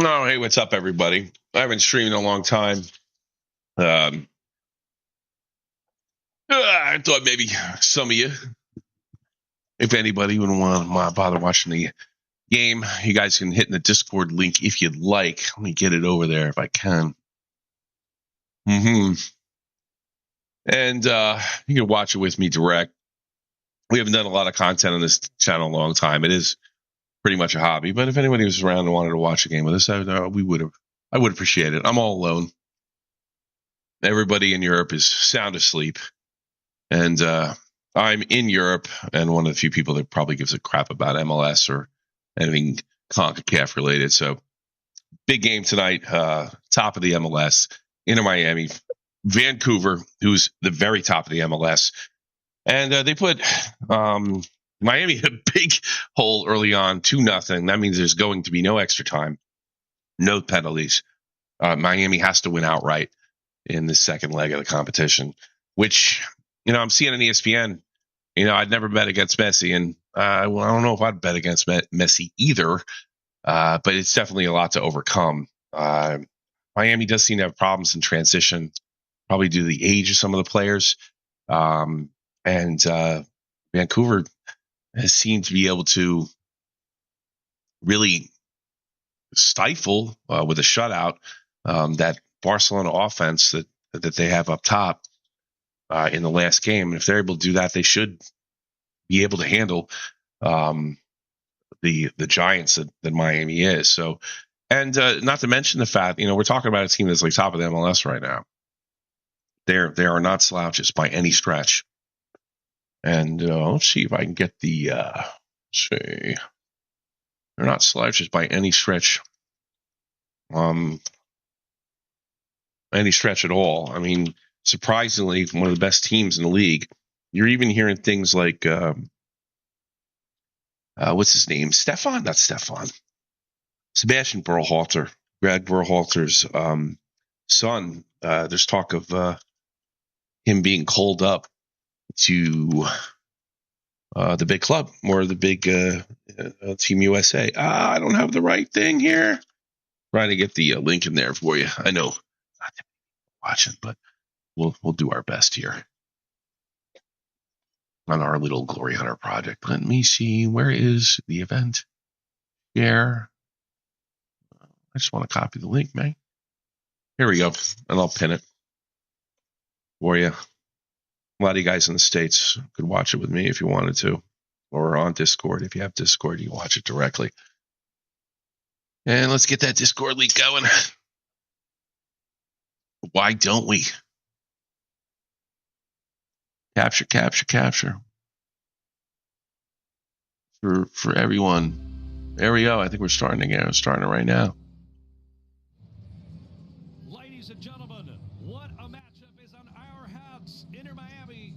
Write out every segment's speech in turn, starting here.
Oh, hey, what's up, everybody? I haven't streamed in a long time. Um, I thought maybe some of you, if anybody would want to bother watching the game, you guys can hit in the Discord link if you'd like. Let me get it over there if I can. And you can watch it with me direct. We haven't done a lot of content on this channel in a long time. It is pretty much a hobby, but if anybody was around and wanted to watch a game with us, I would appreciate it. I'm all alone. Everybody in Europe is sound asleep. And I'm in Europe and one of the few people that probably gives a crap about MLS or anything Concacaf related. So big game tonight, top of the MLS, Inter Miami, Vancouver, who's the very top of the MLS. And they put Miami in a big hole early on, 2-0. That means there's going to be no extra time, no penalties. Miami has to win outright in the second leg of the competition, which, I'm seeing on ESPN. I'd never bet against Messi, and I don't know if I'd bet against Messi either, but it's definitely a lot to overcome. Miami does seem to have problems in transition, probably due to the age of some of the players. And Vancouver has seemed to be able to really stifle with a shutout that Barcelona offense that they have up top in the last game. If they're able to do that, they should be able to handle the Giants that Miami is. So, and not to mention the fact, we're talking about a team that's like top of the MLS right now. They are not slouches by any stretch. And let's see if I can get the they're not slouches by any stretch. Any stretch at all. I mean, surprisingly, one of the best teams in the league. You're even hearing things like what's his name? Not Stefan. Sebastian Berhalter, Greg Berhalter's son. There's talk of him being called up to the big club or the big Team USA. I don't have the right thing here. Trying to get the link in there for you. I know not watching, but we'll do our best here on our little Glory Hunter project. Let me see. Where is the event? Share. I just want to copy the link, man. Here we go. And I'll pin it for you. A lot of you guys in the States could watch it with me if you wanted to, or on Discord. If you have Discord, you can watch it directly. And let's get that Discord link going. Why don't we? Capture. For everyone. There we go. I think we're starting again. We're starting it right now. Ladies and gentlemen, what a matchup is on our hands. Inter Miami.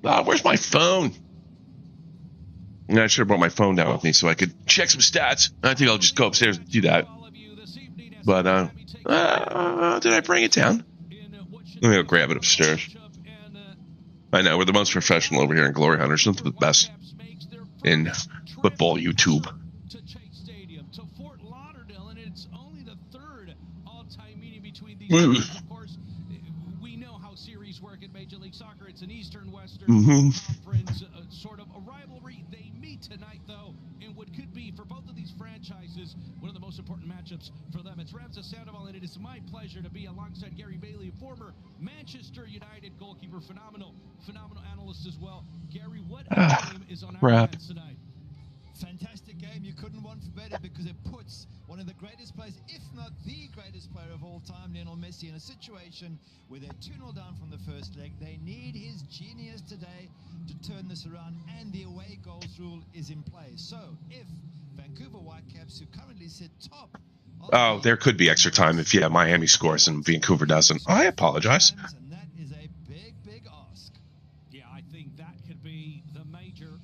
Where's my phone? I should have brought my phone down with me so I could check some stats. I think I'll just go upstairs and do that. But did I bring it down? Let me go grab it upstairs. I know, we're the most professional over here in Glory Hunters. Not the best in football YouTube. To Fort Lauderdale, and it's only the third all-time meeting between these two. Of course, we know how series work in Major League Soccer. It's an Eastern-Western conference, sort of a rivalry. They meet tonight, though, in what could be, for both of these franchises, one of the most important matchups for them. It's Ramses Sandoval, and it is my pleasure to be alongside Gary Bailey, former Manchester United goalkeeper, phenomenal analyst as well. Gary, what game is on our hands tonight? Fantastic game. You couldn't want for better because it puts one of the greatest players, if not the greatest player of all time, Lionel Messi, in a situation where they're 2-0 down from the first leg. They need his genius today to turn this around, and the away goals rule is in place. So if Vancouver Whitecaps, who currently sit top... Oh, there could be extra time if Miami scores and Vancouver doesn't. I apologize. And that is a big ask. Yeah, I think that could be the major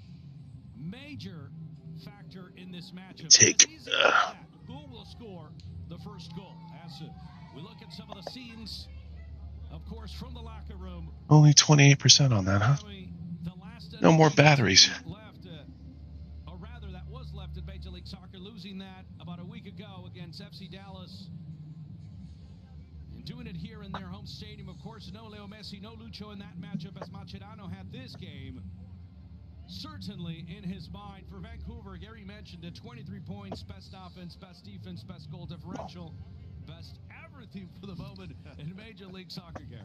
factor in this matchup. Who will score the first goal? As we look at some of the scenes, of course, from the locker room. Only 28% on that, huh? No more batteries. Left, or rather, that was left in Major League Soccer, losing that about a week week ago against FC Dallas. And doing it here in their home stadium, of course, no Leo Messi, no Lucho in that matchup, as Mascherano had this game certainly in his mind. For Vancouver, Gary mentioned it, 23 points, best offense, best defense, best goal differential, best everything for the moment in Major League Soccer, Gary.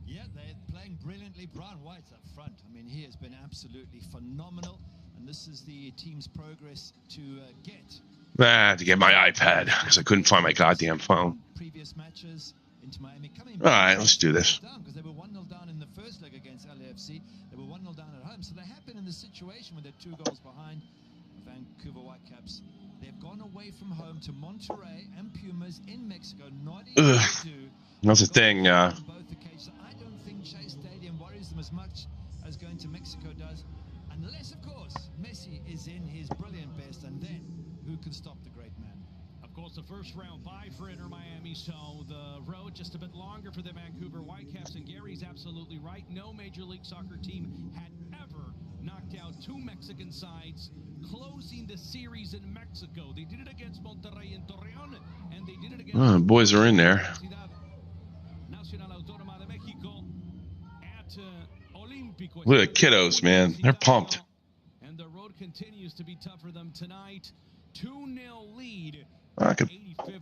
Yeah, they're playing brilliantly. Brian White's up front. I mean, he has been absolutely phenomenal, and this is the team's progress to get. To get my iPad, because I couldn't find my goddamn phone. Previous matches into Miami. All right, let's do this. Because they were 1-0 down in the first leg against LAFC. They were 1-0 down at home. So they have been in the situation where they're 2 goals behind the Vancouver Whitecaps. They've gone away from home to Monterrey and Pumas in Mexico. Not easy to do. That's the thing. Both occasions. I don't think Chase Stadium worries them as much as going to Mexico does. Unless, of course, Messi is in his brilliant best. And then, who can stop the great man? Of course, the first round bye for Inter Miami, so the road just a bit longer for the Vancouver Whitecaps. And Gary's absolutely right. No Major League Soccer team had ever knocked out 2 Mexican sides, closing the series in Mexico. They did it against Monterrey and Torreon, and they did it against boys are in there. Look at the kiddos, man. They're pumped. And the road continues to be tough for them tonight. 2-0 lead. I could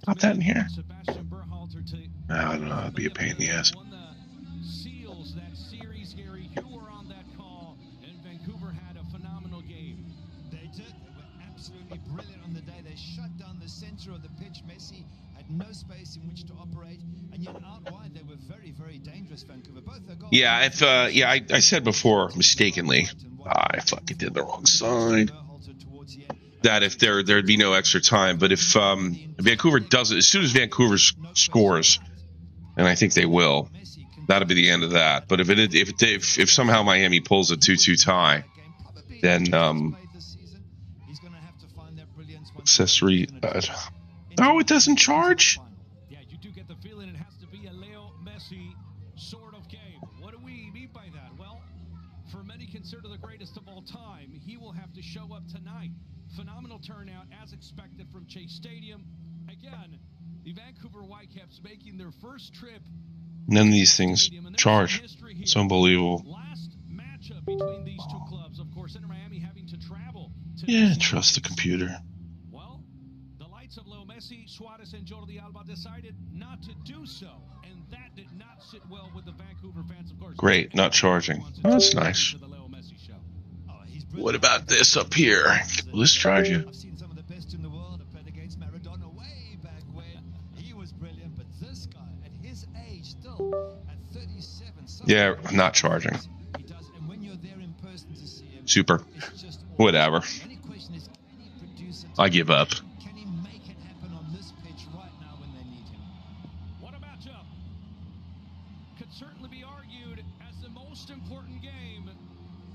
pop that in here. Sebastian Berhalter to I don't know. That'd be a pain in the ass. won the Seals that series, Gary. You were on that call, and Vancouver had a phenomenal game. They did. They were absolutely brilliant on the day. They shut down the center of the pitch. Messi had no space in which to operate, and yet out wide they were very, very dangerous. Vancouver. Both their goals. Yeah, if I said before mistakenly, I fucking did the wrong side. That if there'd be no extra time, but if Vancouver does it, as soon as Vancouver scores, and I think they will, that'll be the end of that. But if somehow Miami pulls a 2-2 tie, then accessory. Oh, it doesn't charge. Yeah, you do get the feeling it has to be a Leo Messi sort of game. What do we mean by that? Well, for many considered the greatest of all time, he will have to show up tonight. Phenomenal turnout as expected from Chase Stadium. Again, the Vancouver Whitecaps making their first trip. None of these things charge. It's unbelievable. Last matchup between these 2 clubs, of course, Inter Miami having to travel to Yeah, trust the computer. Well, the lights of Leo Messi, Suarez, and Jordi Alba decided not to do so, and that did not sit well with the Vancouver fans, of course. Great, not charging. Oh, that's nice. What about this up here? Will this charge you? I've seen some of the best in the world. I played against Maradona way back when. He was brilliant, but this guy, at his age, still at 37. Yeah, not charging. He does, and when you're there in person to see him, Super. it's just awesome. Whatever. The only question is, can he produce it? I give up. Can he make it happen on this pitch right now when they need him? What a matchup. Could certainly be argued as the most important game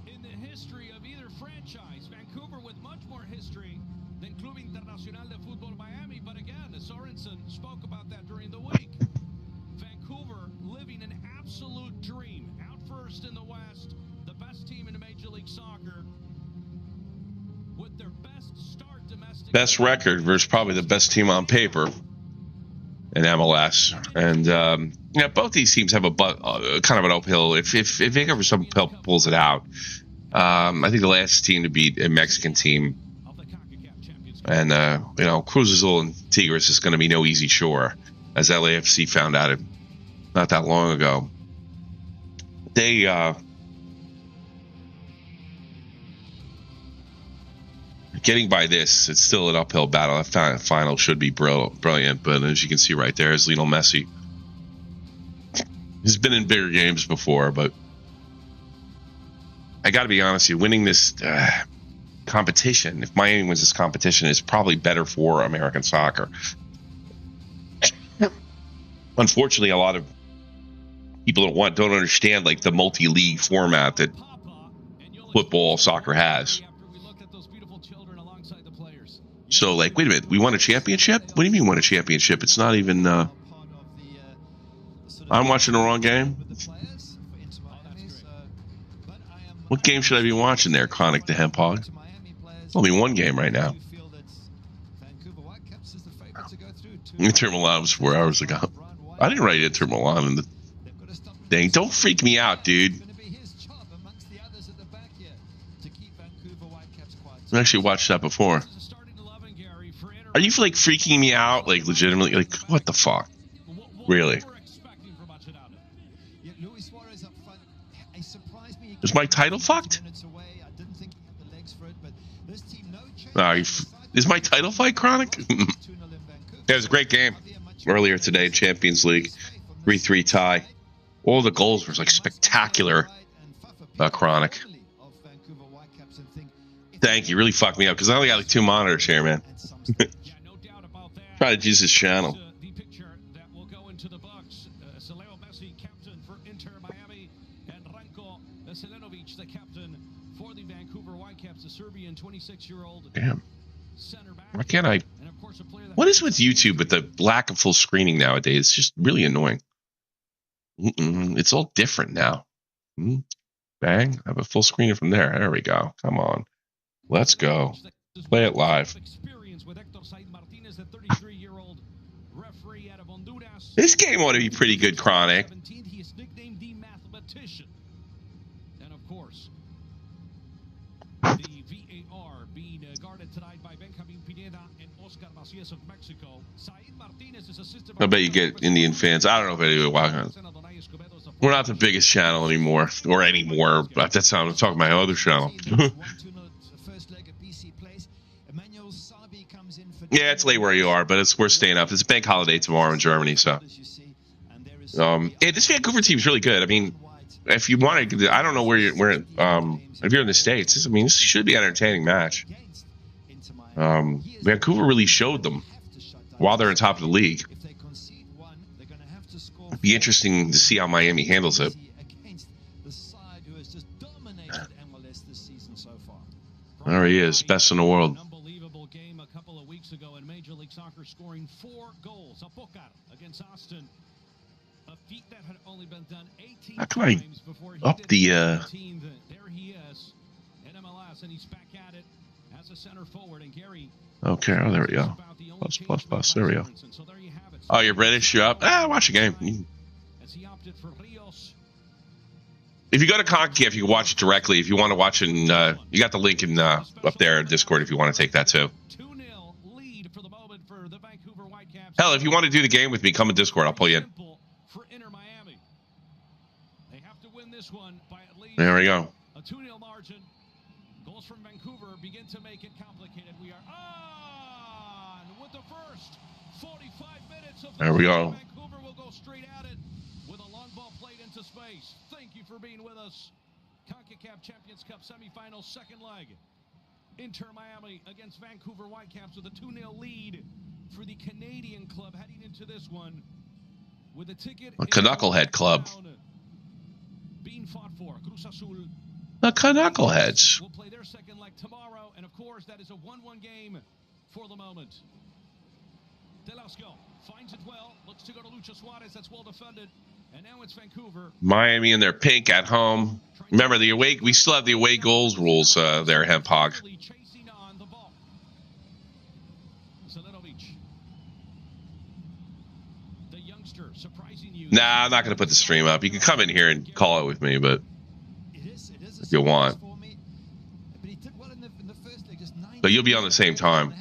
in the history of either franchise. Vancouver with much more history than Club Internacional de Fútbol Miami. But again, Sorensen spoke about that during the week. Vancouver living an absolute dream. Out first in the West, the best team in Major League Soccer with their best start domestic. Best record versus probably the best team on paper in MLS. And yeah, both these teams have a kind of an uphill. If Vancouver somehow pulls it out, I think the last team to beat a Mexican team, and Cruz Azul and Tigres is going to be no easy chore, as LAFC found out not that long ago. They getting by this, it's still an uphill battle. That final should be brilliant, but as you can see right there is Lionel Messi. He's been in bigger games before, but I got to be honest with you, winning this competition, if Miami wins this competition, is probably better for American soccer. Unfortunately, a lot of people don't understand like the multi-league format that football, soccer has. So, like, wait a minute, we won a championship? What do you mean won a championship? It's not even, I'm watching the wrong game? What game should I be watching there, Chronic the Hemp Hog? Only one game right now. Inter Milan was 4 hours ago. I didn't write Inter Milan in the thing. Don't freak me out, dude. I actually watched that before. Are you like freaking me out? Like legitimately? Like what the fuck? Really? Is my title fucked? Is my title fight chronic? It was a great game earlier today, Champions League, 3-3 tie. All the goals were like spectacular. Chronic. Thank you. Really fucked me up because I only got like 2 monitors here, man. Try to use this channel. The picture that will go into the books. Leo Messi, captain for Inter Miami, and Ranko Selenovic, the captain for the Vancouver Whitecaps, the Serbian 26-year-old. Damn. Center back. Why can't I? What is with YouTube with the lack of full screening nowadays? It's just really annoying. It's all different now. Bang. I have a full screener from there. There we go. Come on. Let's go. Play it live. This game ought to be pretty good, Chronic. He is nicknamed the Mathematician. And of course, the VAR being guarded tonight by Benjamin Pineda and Oscar Macias of Mexico. Said Martinez is assisted by... I bet you get Indian fans. I don't know if anybody watching. We're not the biggest channel anymore. But that's how I'm talking about my other channel. Yeah, it's late where you are, but we're staying up. It's a bank holiday tomorrow in Germany, so. This Vancouver team's really good. I mean, if you want to, I don't know if you're in the States, I mean, this should be an entertaining match. Vancouver really showed them while they're on top of the league. It'd be interesting to see how Miami handles it. There he is, best in the world. Unbelievable game a couple of weeks ago in Major League Soccer, scoring 4 goals. A Pokar against Austin. A feat that had only been done 18 times before he up the team. There he is in MLS, and he's back at it as a center forward. And Gary. Okay, oh, there we go. Plus. There we go. Oh, you're British? You're up? Watch the game. As he opted for Rios. If you go to Concacaf, you can watch it directly. If you want to watch it, you got the link in up there in Discord if you want to take that too. 2-0 lead for the moment for the Vancouver Whitecaps. Hell, if you want to do the game with me, come in Discord. I'll pull you in. For Inter Miami. They have to win this one by at least there we go. A 2-0 margin. Goals from Vancouver begin to make it complicated. We are on with the first 45 minutes of the there we go. Vancouver will go straight at it with a long ball played into space. Thank you for being with us. Concacaf Champions Cup semifinal second leg. Inter Miami against Vancouver Whitecaps with a 2-0 lead for the Canadian club heading into this one. With a ticket, a Knucklehead club. Being fought for. Cruz Azul. The Knuckleheads. Will play their second leg tomorrow, and of course, that is a 1-1 game for the moment. Delasco finds it well, looks to go to Lucha Suarez. That's well defended, and now it's Vancouver. Miami in their pink at home. Remember the away. We still have the away goals rules there, Hemp Hog. Chasing on the ball. Selenovic. The youngster surprising you. Nah, I'm not going to put the stream up. You can come in here and call it with me, but if you want. But you'll be on the same time.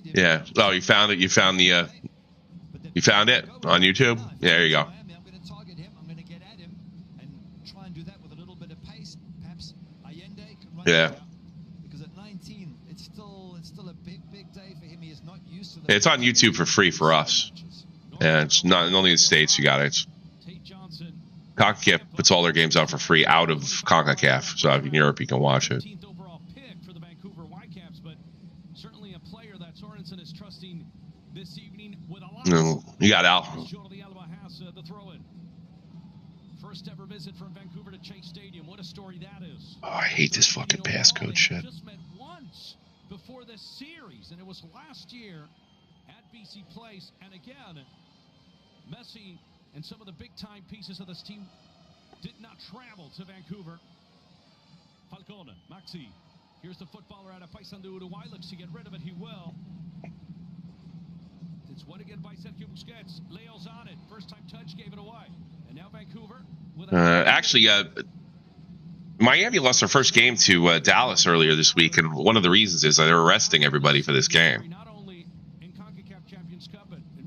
Yeah. Oh, you found it. You found the. You found it on YouTube. Yeah, there you go. Yeah. It's on YouTube for free for us. And it's not only in the States you got it. Concacaf puts all their games out for free out of Concacaf. So if in Europe you can watch it. No, you got Al. First ever visit from Vancouver to Chase Stadium. What a story that is. Oh, I hate this fucking passcode shit. Just met once before this series, and it was last year at BC Place. And again, Messi and some of the big-time pieces of this team did not travel to Vancouver. Falcone, Maxi. Here's the footballer out of Paysandú. Uruguay looks to get rid of it. He will. Actually, Miami lost their first game to Dallas earlier this week, and one of the reasons is that they're arresting everybody for this game.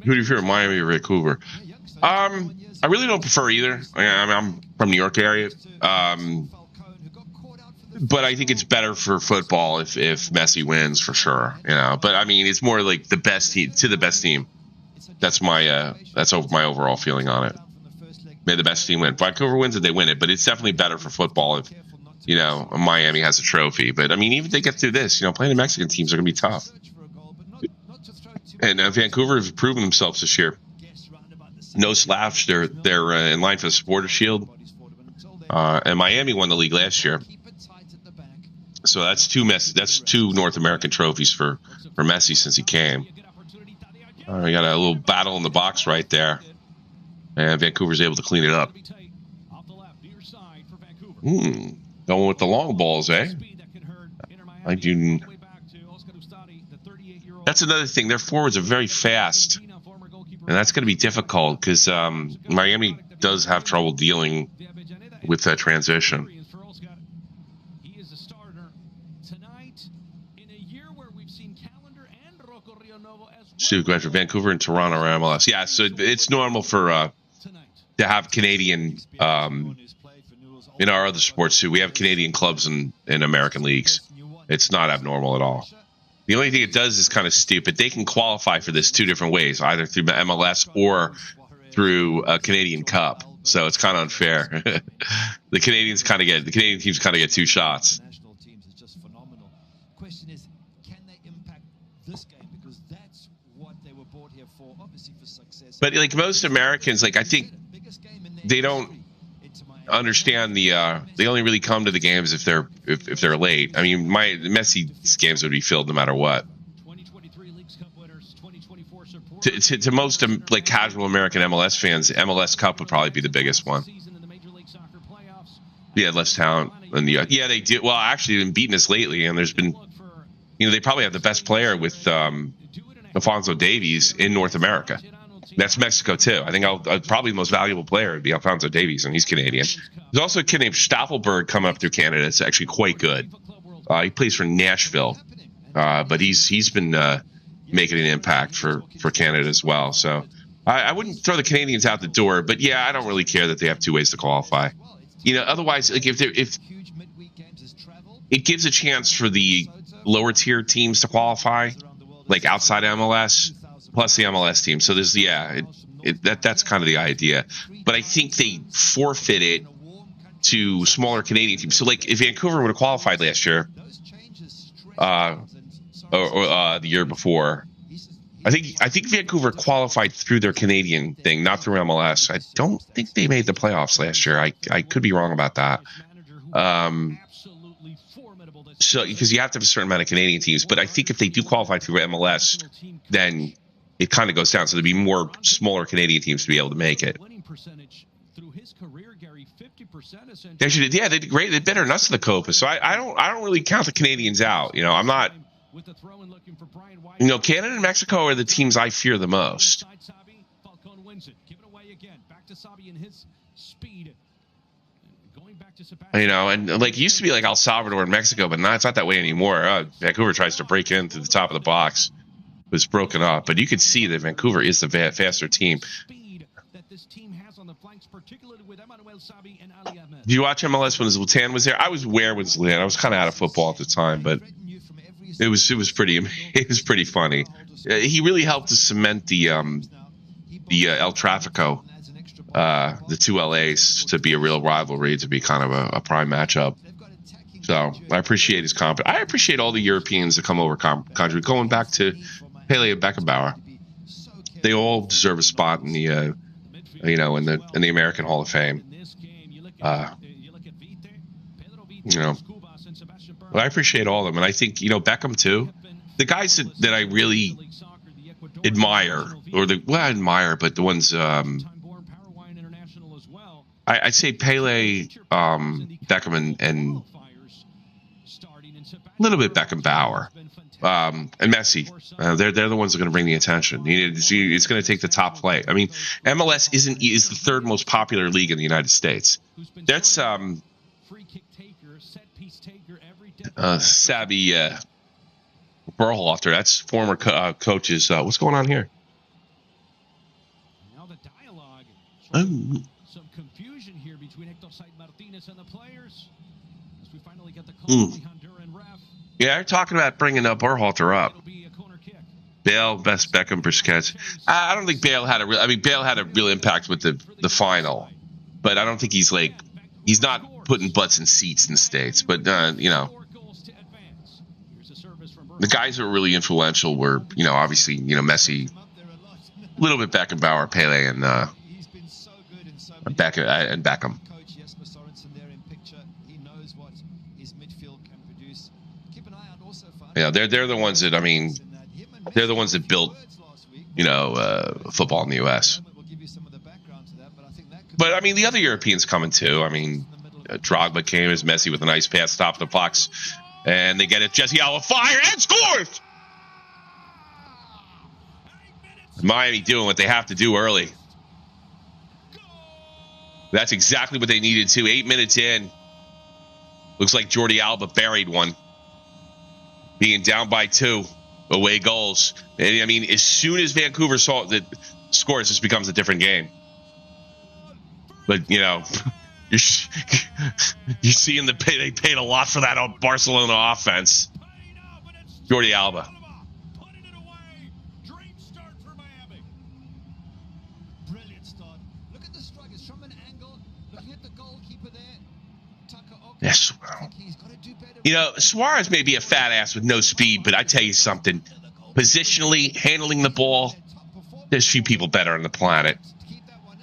Who do you fear, Miami or Vancouver? I really don't prefer either. I'm from New York area, but I think it's better for football if Messi wins for sure. But I mean, it's more like the best team to the best team. That's my overall feeling on it. May the best team win. If Vancouver wins it, they win it. But it's definitely better for football if Miami has a trophy. But I mean, even if they get through this, playing the Mexican teams are going to be tough. And Vancouver has proven themselves this year. No slouch. They're in line for the Supporters Shield. And Miami won the league last year. So that's two North American trophies for Messi since he came. We got a little battle in the box right there. And Vancouver's able to clean it up. Going with the long balls, eh? That's another thing. Their forwards are very fast. And that's going to be difficult because Miami does have trouble dealing with that transition. Steve Grant for Vancouver and Toronto or MLS. Yeah, so it's normal for to have Canadian in our other sports too. We have Canadian clubs in American leagues. It's not abnormal at all. The only thing it does is kind of stupid. They can qualify for this two different ways, either through MLS or through a Canadian Cup. So it's kind of unfair. The Canadian teams kind of get two shots. National teams is just phenomenal. Question is, can they impact this game? Because that's what they were brought here for, obviously for success. But like most Americans, like I think they don't understand they only really come to the games if they're late. I mean, Messi's games would be filled no matter what. To most like casual American MLS fans, MLS Cup would probably be the biggest one. Yeah, less talent than they do. Well, actually, they've been beating us lately, and there's been, they probably have the best player with Alphonso Davies in North America. That's Mexico too. I think probably the most valuable player would be Alphonso Davies, and he's Canadian. There's also a kid named Staffelberg coming up through Canada. It's actually quite good. He plays for Nashville, but he's been making an impact for Canada as well. So I wouldn't throw the Canadians out the door, but yeah, I don't really care that they have two ways to qualify. Otherwise, like if it gives a chance for the lower tier teams to qualify, like outside MLS. Plus the MLS team. So there's that's kind of the idea. But I think they forfeit it to smaller Canadian teams. So like if Vancouver would have qualified last year, or the year before, I think Vancouver qualified through their Canadian thing, not through MLS. I don't think they made the playoffs last year. I could be wrong about that. So because you have to have a certain amount of Canadian teams, but I think if they do qualify through MLS, then it kind of goes down. So there'd be more smaller Canadian teams to be able to make it. They should, they did great. They better than us in the Copa. So I don't really count the Canadians out. I'm not. Canada and Mexico are the teams I fear the most. And like it used to be like El Salvador and Mexico, but now it's not that way anymore. Vancouver tries to break into the top of the box. Was broken up, but you could see that Vancouver is the faster team. Did you watch MLS when Zlatan was there? I was aware with Zlatan. I was kind of out of football at the time, but it was pretty funny. He really helped to cement the El Tráfico, the two LAs, to be a real rivalry, to be kind of a prime matchup. So I appreciate his competence. I appreciate all the Europeans that come over country, going back to Pele and Beckenbauer. They all deserve a spot in the in the American Hall of Fame. But I appreciate all of them, and I think Beckham too. The guys that I really admire, but the ones I'd say Pele, Beckham, and a little bit Beckenbauer. and Messi. They're the ones that are going to bring the attention. It's going to take the top play. I mean, MLS is the third most popular league in the United States. That's Sabby Berhalter. That's former coaches. What's going on here? Now the dialogue. Some confusion here between Ectosite Martinez and the players. As we finally get the call from the Honduran ref. Yeah, they're talking about bringing Berhalter up. Bale, best Beckham, Busquets. I don't think Bale had Bale had a real impact with the final, but I don't think he's not putting butts in seats in the States. But the guys that were really influential were obviously Messi, a little bit Beckenbauer, Pele, and Beckham. Yeah, they're the ones that they're the ones that built football in the U.S. But the other Europeans coming too. Drogba came as Messi with a nice pass, stopped the box, and they get it. Jesse Alba fire and scores. Miami doing what they have to do early. That's exactly what they needed to. 8 minutes in, looks like Jordi Alba buried one. Being down by 2, away goals. And, as soon as Vancouver saw that scores, this becomes a different game. But you're seeing they paid a lot for that on Barcelona offense. Jordi Alba. Yes. Suarez may be a fat ass with no speed, but I tell you something. Positionally, handling the ball, there's few people better on the planet.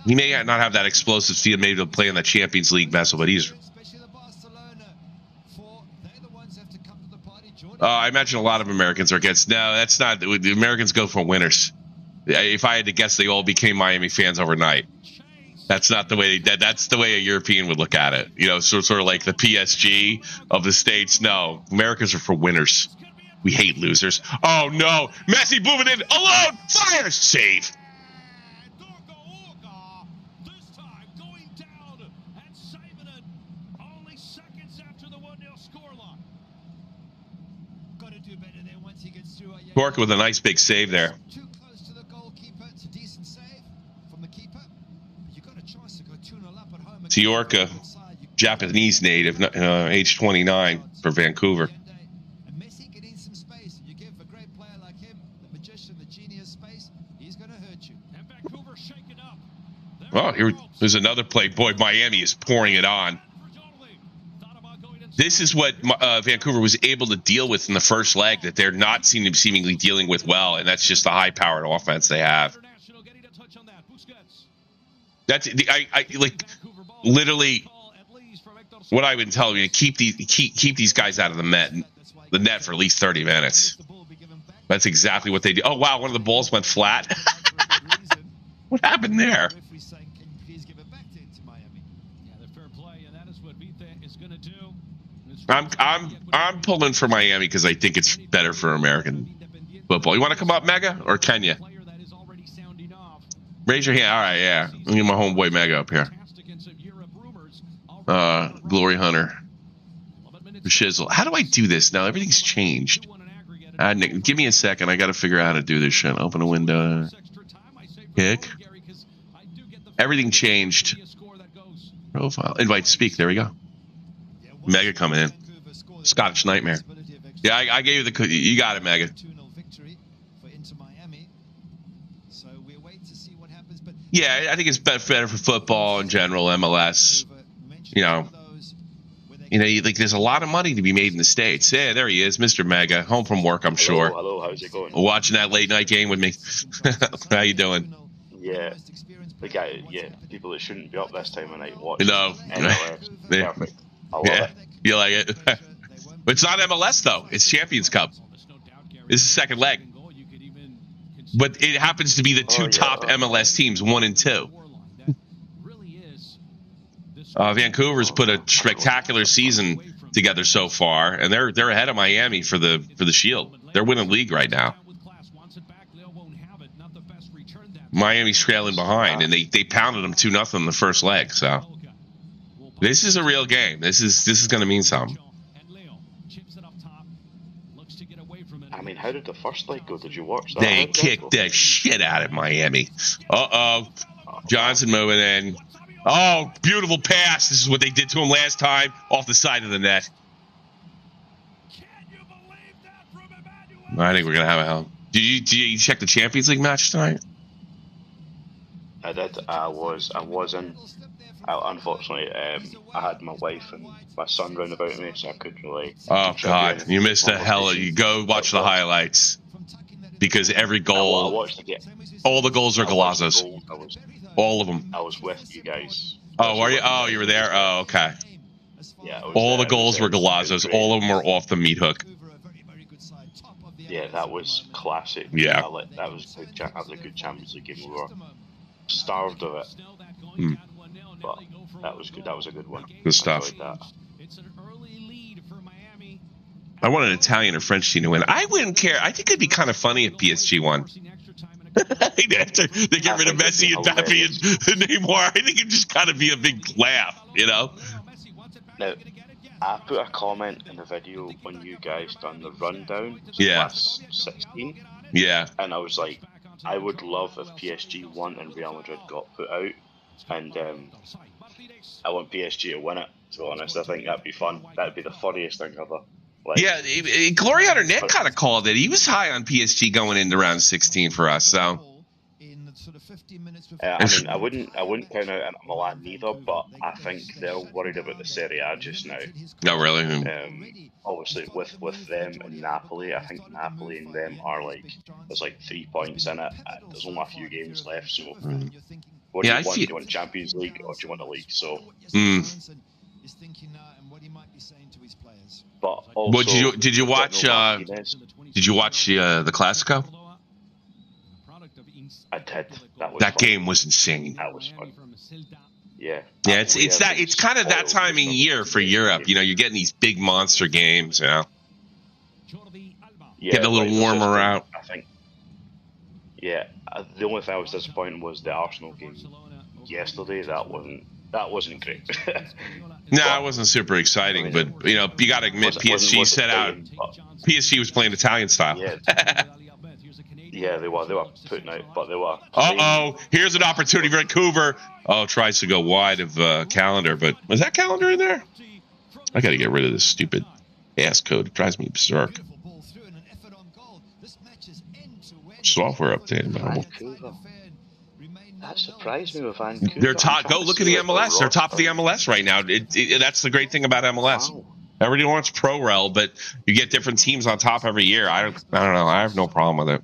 He may not have that explosive speed, maybe to play in the Champions League vessel, but he's... I imagine a lot of Americans are against... No, that's not... The Americans go for winners. If I had to guess, they all became Miami fans overnight. That's not the way. That's the way a European would look at it. Sort of like the PSG of the States. No, Americans are for winners. We hate losers. Oh no, Messi blew it in alone. Fires, save. This time going down at Simon, only seconds after the 1-0 scoreline. Got to do better there once he gets through. Gorka with a nice big save there. Too close to the goalkeeper. It's a decent save from the keeper. Tiorka, Japanese native, age 29 for Vancouver. And Messi can eat some space. You give a great player like him, the magician, the genius space, he's going to hurt you. And Vancouver shaking up. Well, here's another play. Boy, Miami is pouring it on. This is what Vancouver was able to deal with in the first leg that they're not seemingly dealing with well, and that's just the high-powered offense they have. That's literally what I would tell you. Keep these guys out of the net for at least 30 minutes. That's exactly what they do. Oh wow, one of the balls went flat. What happened there? I'm pulling for Miami because I think it's better for American football. You want to come up, Mega, or Kenya? Raise your hand. All right, yeah. Let me get my homeboy Mega up here. Glory Hunter. Shizzle. How do I do this now? Everything's changed. Nick, give me a second. I got to figure out how to do this shit. Open a window. Kick. Everything changed. Profile. Invite to speak. There we go. Mega coming in. Scottish Nightmare. Yeah, I gave you the... You got it, Mega. Yeah, I think it's better for football in general, MLS. There's a lot of money to be made in the States. Yeah, there he is, Mr. Mega, home from work, I'm sure. Hello, how's it going? Watching that late night game with me. How you doing? Yeah, people that shouldn't be up this time of night watching. Perfect. I love it. You like it? But it's not MLS though. It's Champions Cup. This is the second leg. But it happens to be the two top MLS teams, 1 and 2. Vancouver's put a spectacular season together so far, and they're ahead of Miami for the Shield. They're winning league right now. Miami's trailing behind, and they pounded them 2-0 in the first leg. So this is a real game. This is going to mean something. I mean, how did the first leg go? Did you watch that? They kicked the shit out of Miami. Johnson moving in. Oh, beautiful pass. This is what they did to him last time, off the side of the net. I think we're going to have a hell. Did you check the Champions League match tonight? I did. I was in. Unfortunately, I had my wife and my son round about me, so I couldn't really. Oh God, you missed the hell. You go watch the highlights, because every goal, I watched the game. All the goals are Golazzos. All of them. I was with you guys. Oh, are you? Oh, you were there. Oh, okay. Yeah. All the goals were Golazzos. All of them were off the meat hook. Yeah, that was classic. Yeah. That was a good Champions League game. We were starved of it. But that was good. That was a good one. Good stuff. I want an Italian or French team to win. I wouldn't care. I think it'd be kind of funny if PSG won. They get rid of Messi and Mbappe and Neymar. I think it'd just kind of be a big laugh, you know? Now, I put a comment in the video when you guys done the rundown. Yeah. Last 16. Yeah. And I was like, I would love if PSG won and Real Madrid got put out. And I want PSG to win it, to be honest. I think that'd be fun. That'd be the funniest thing ever. Like, yeah, Gloriator Nick kind of called it. He was high on PSG going into round 16 for us. So, I mean, I wouldn't count out Milan neither, but I think they're worried about the Serie A just now. No, really. Obviously, with them and Napoli, I think Napoli and them are like, there's like 3 points in it. There's only a few games left, so. What do you want? Do you want Champions League or do you want the league? So. But also, did you watch? Did you watch the Clasico? I did. That game was insane. That was fun. Yeah. Yeah, it's kind of that time of year for Europe. You know, you're getting these big monster games. You know. Yeah, getting a little warmer out. I think. Yeah, the only thing I was disappointed was the Arsenal game yesterday. That wasn't great. No, it wasn't super exciting, but you know, you got to admit, PSG set out. PSG was playing Italian style. Yeah. Yeah, they were putting out, but they were. Here's an opportunity for Vancouver. Oh, tries to go wide of Calendar, but was that Calendar in there? I got to get rid of this stupid ass code. It drives me berserk. Software update. Vancouver. That surprised me with Vancouver. They're top. Go look at the MLS. They're top of the MLS right now. That's the great thing about MLS. Wow. Everybody wants Pro Rel, but you get different teams on top every year. I don't know. I have no problem with it.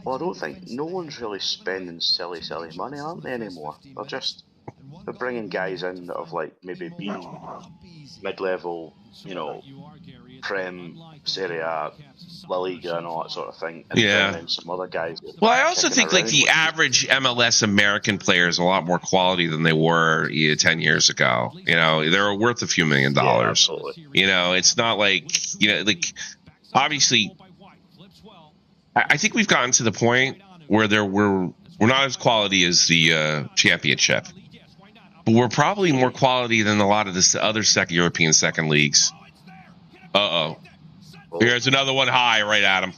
Well, I don't think no one's really spending silly money, aren't they anymore? They're bringing guys in that have like maybe been mid-level, you know, Prem, Serie A, La Liga, and all that sort of thing. And yeah. then some other guys. Well, I also think like the average MLS American player is a lot more quality than they were 10 years ago. You know, they're worth a few $1 million. Yeah, absolutely. You know, it's not like, you know, like obviously. I think we've gotten to the point where we're not as quality as the championship, but we're probably more quality than a lot of the other European second leagues. Here's another one high right at him.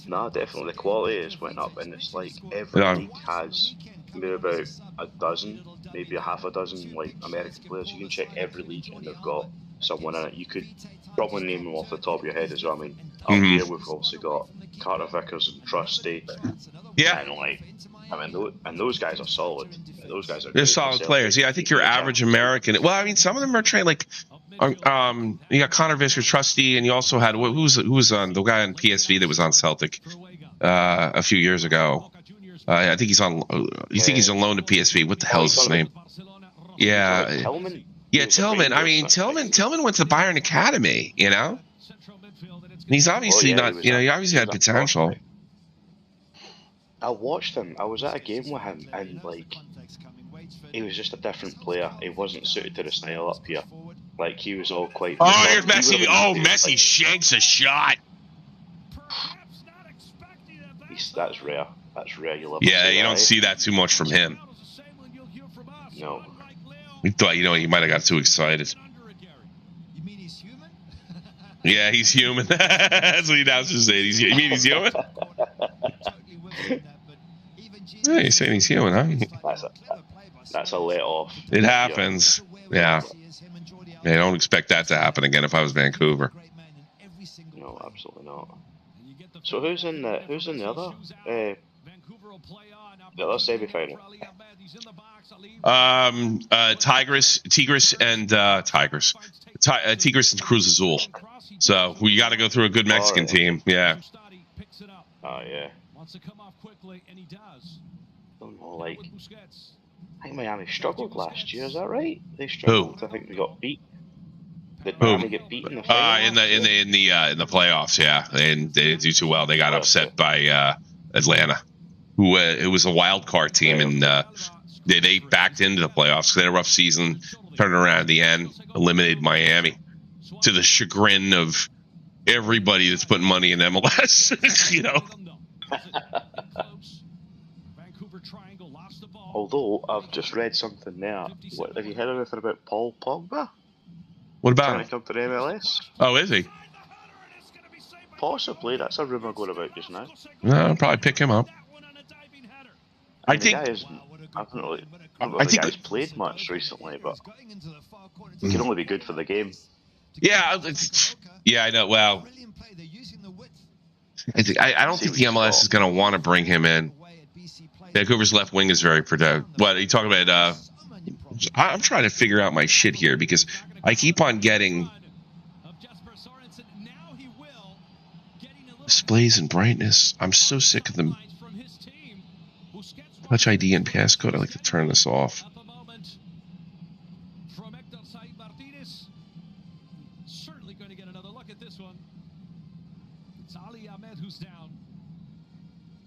No, definitely the quality has went up, and it's like every league has maybe about a dozen, maybe a half a dozen like American players. You can check every league, and they've got someone in it. You could probably name them off the top of your head as well. I mean, up here we've also got Carter Vickers and Trusty. Yeah. And those guys are solid. They're solid players. Yeah, I think your average American. Well, I mean, some of them are trained like. You got Connor Vickers, Trusty, and you also had who was on the guy on PSV that was on Celtic a few years ago. I think he's on. You think he's on loan to PSV? What the hell is his name? Yeah. Tillman. Yeah, Tillman. I mean, Tillman went to the Bayern Academy, you know? And he's obviously not, you know, he obviously had potential. I watched him. I was at a game with him, and, like, he was just a different player. He wasn't suited to the style up here. Like he was all quite. Oh, here's Messi. Oh, Messi like, shanks a shot. That's rare. That's rare. You'll ever yeah, see you that, don't see that too much from him. No. We thought, he might have got too excited. You mean he's human? Yeah, he's human. That's what he now just said. You mean he's human? Yeah, he's saying he's human, huh? That's a let off. It happens. Yeah. I don't expect that to happen again if I was Vancouver. No, absolutely not. So who's in the other semi-final? Tigris and Cruz Azul. So we got to go through a good Mexican team. Yeah. Oh yeah. Don't know, like I think Miami struggled last year. Is that right? They struggled. Who? I think they got beat. Did Miami get beat in the final? In the playoffs, yeah, and they didn't do too well. They got upset by Atlanta, who it was a wild card team, and they backed into the playoffs. They had a rough season, turned around at the end, eliminated Miami, to the chagrin of everybody that's putting money in MLS. Although I've just read something there. What, have you heard anything about Paul Pogba? What about trying to come to the MLS? Oh, is he? Possibly. That's a rumor going about just now. I'll probably pick him up. I think. I think the guy's played much recently, but he can only be good for the game. Yeah, I know. Well, I don't think the MLS is going to want to bring him in. Vancouver's left wing is very productive. What are you talking about? I'm trying to figure out my shit here because I keep on getting displays and brightness. I'm so sick of them. Touch ID and passcode. I like to turn this off.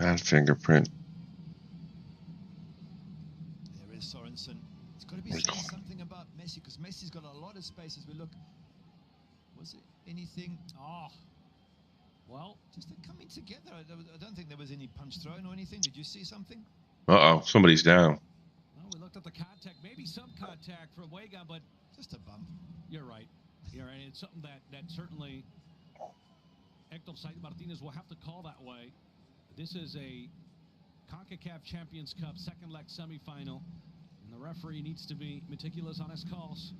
Add fingerprint. There is Sorensen. It's got to be saying something about Messi because Messi's got a lot of space as we look. Was it anything? Oh, well, just coming together. I don't think there was any punch thrown or anything. Did you see something? Uh-oh, somebody's down. Well, we looked at the contact. Maybe some contact from Wega, but just a bump. You're right. It's something that certainly Hector Martinez will have to call that way. This is a Concacaf Champions Cup second leg semifinal, and the referee needs to be meticulous on his calls.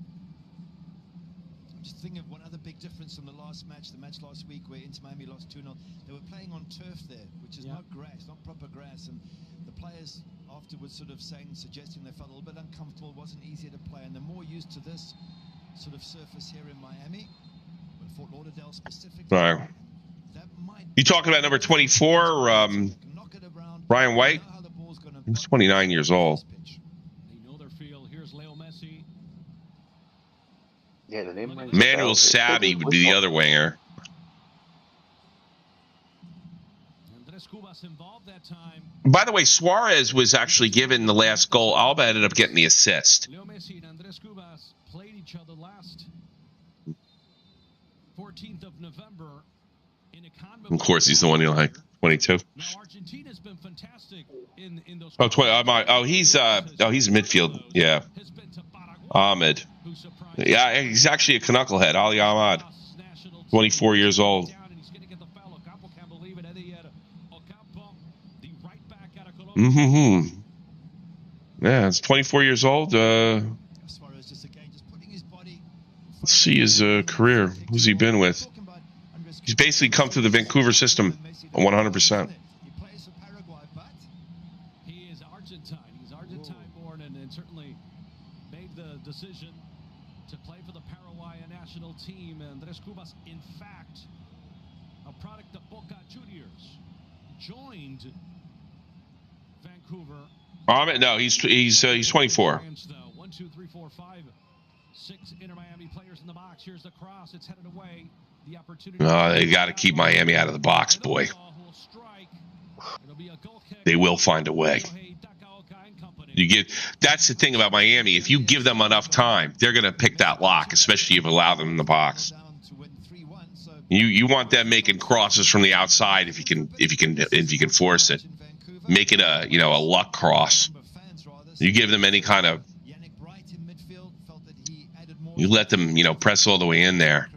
I'm just thinking of one other big difference from the last match, the match last week where Inter Miami lost 2-0. They were playing on turf there, which is not grass, not proper grass, and the players afterwards sort of suggesting they felt a little bit uncomfortable, it wasn't easier to play, and they're more used to this sort of surface here in Miami, but Fort Lauderdale specifically. Right. You talking about number 24, Brian White? He's 29 years old. Yeah, the name Manuel Savvy would be the other winger. By the way, Suarez was actually given the last goal. Alba ended up getting the assist. Leo Messi and Andres Cubas played each other last 14th of November. Of course, he's the one you like. 22. Now, Argentina's been fantastic in those. Oh, 20. He's midfield. Yeah. Ahmed. Yeah, he's actually a knucklehead. Ali Ahmad. 24 years old. Mm-hmm. Yeah, it's 24 years old. Let's see his career. Who's he been with? He's basically come through the Vancouver system 100%. He is Argentine. He's Argentine-born and certainly made the decision to play for the Paraguayan national team. Andres Cubas, in fact, a product of Boca Juniors, joined Vancouver. No, he's 24. 1, 2, 3, 4, 5, 6 Inter Miami players in the box. Here's the cross. It's headed away. The opportunity. Oh, they got to keep Miami out of the box, boy. They will find a way. That's the thing about Miami. If you give them enough time, they're going to pick that lock, especially if you allow them in the box. You want them making crosses from the outside if you can force it. Make it a luck cross. You give them any kind of, you let them press all the way in there.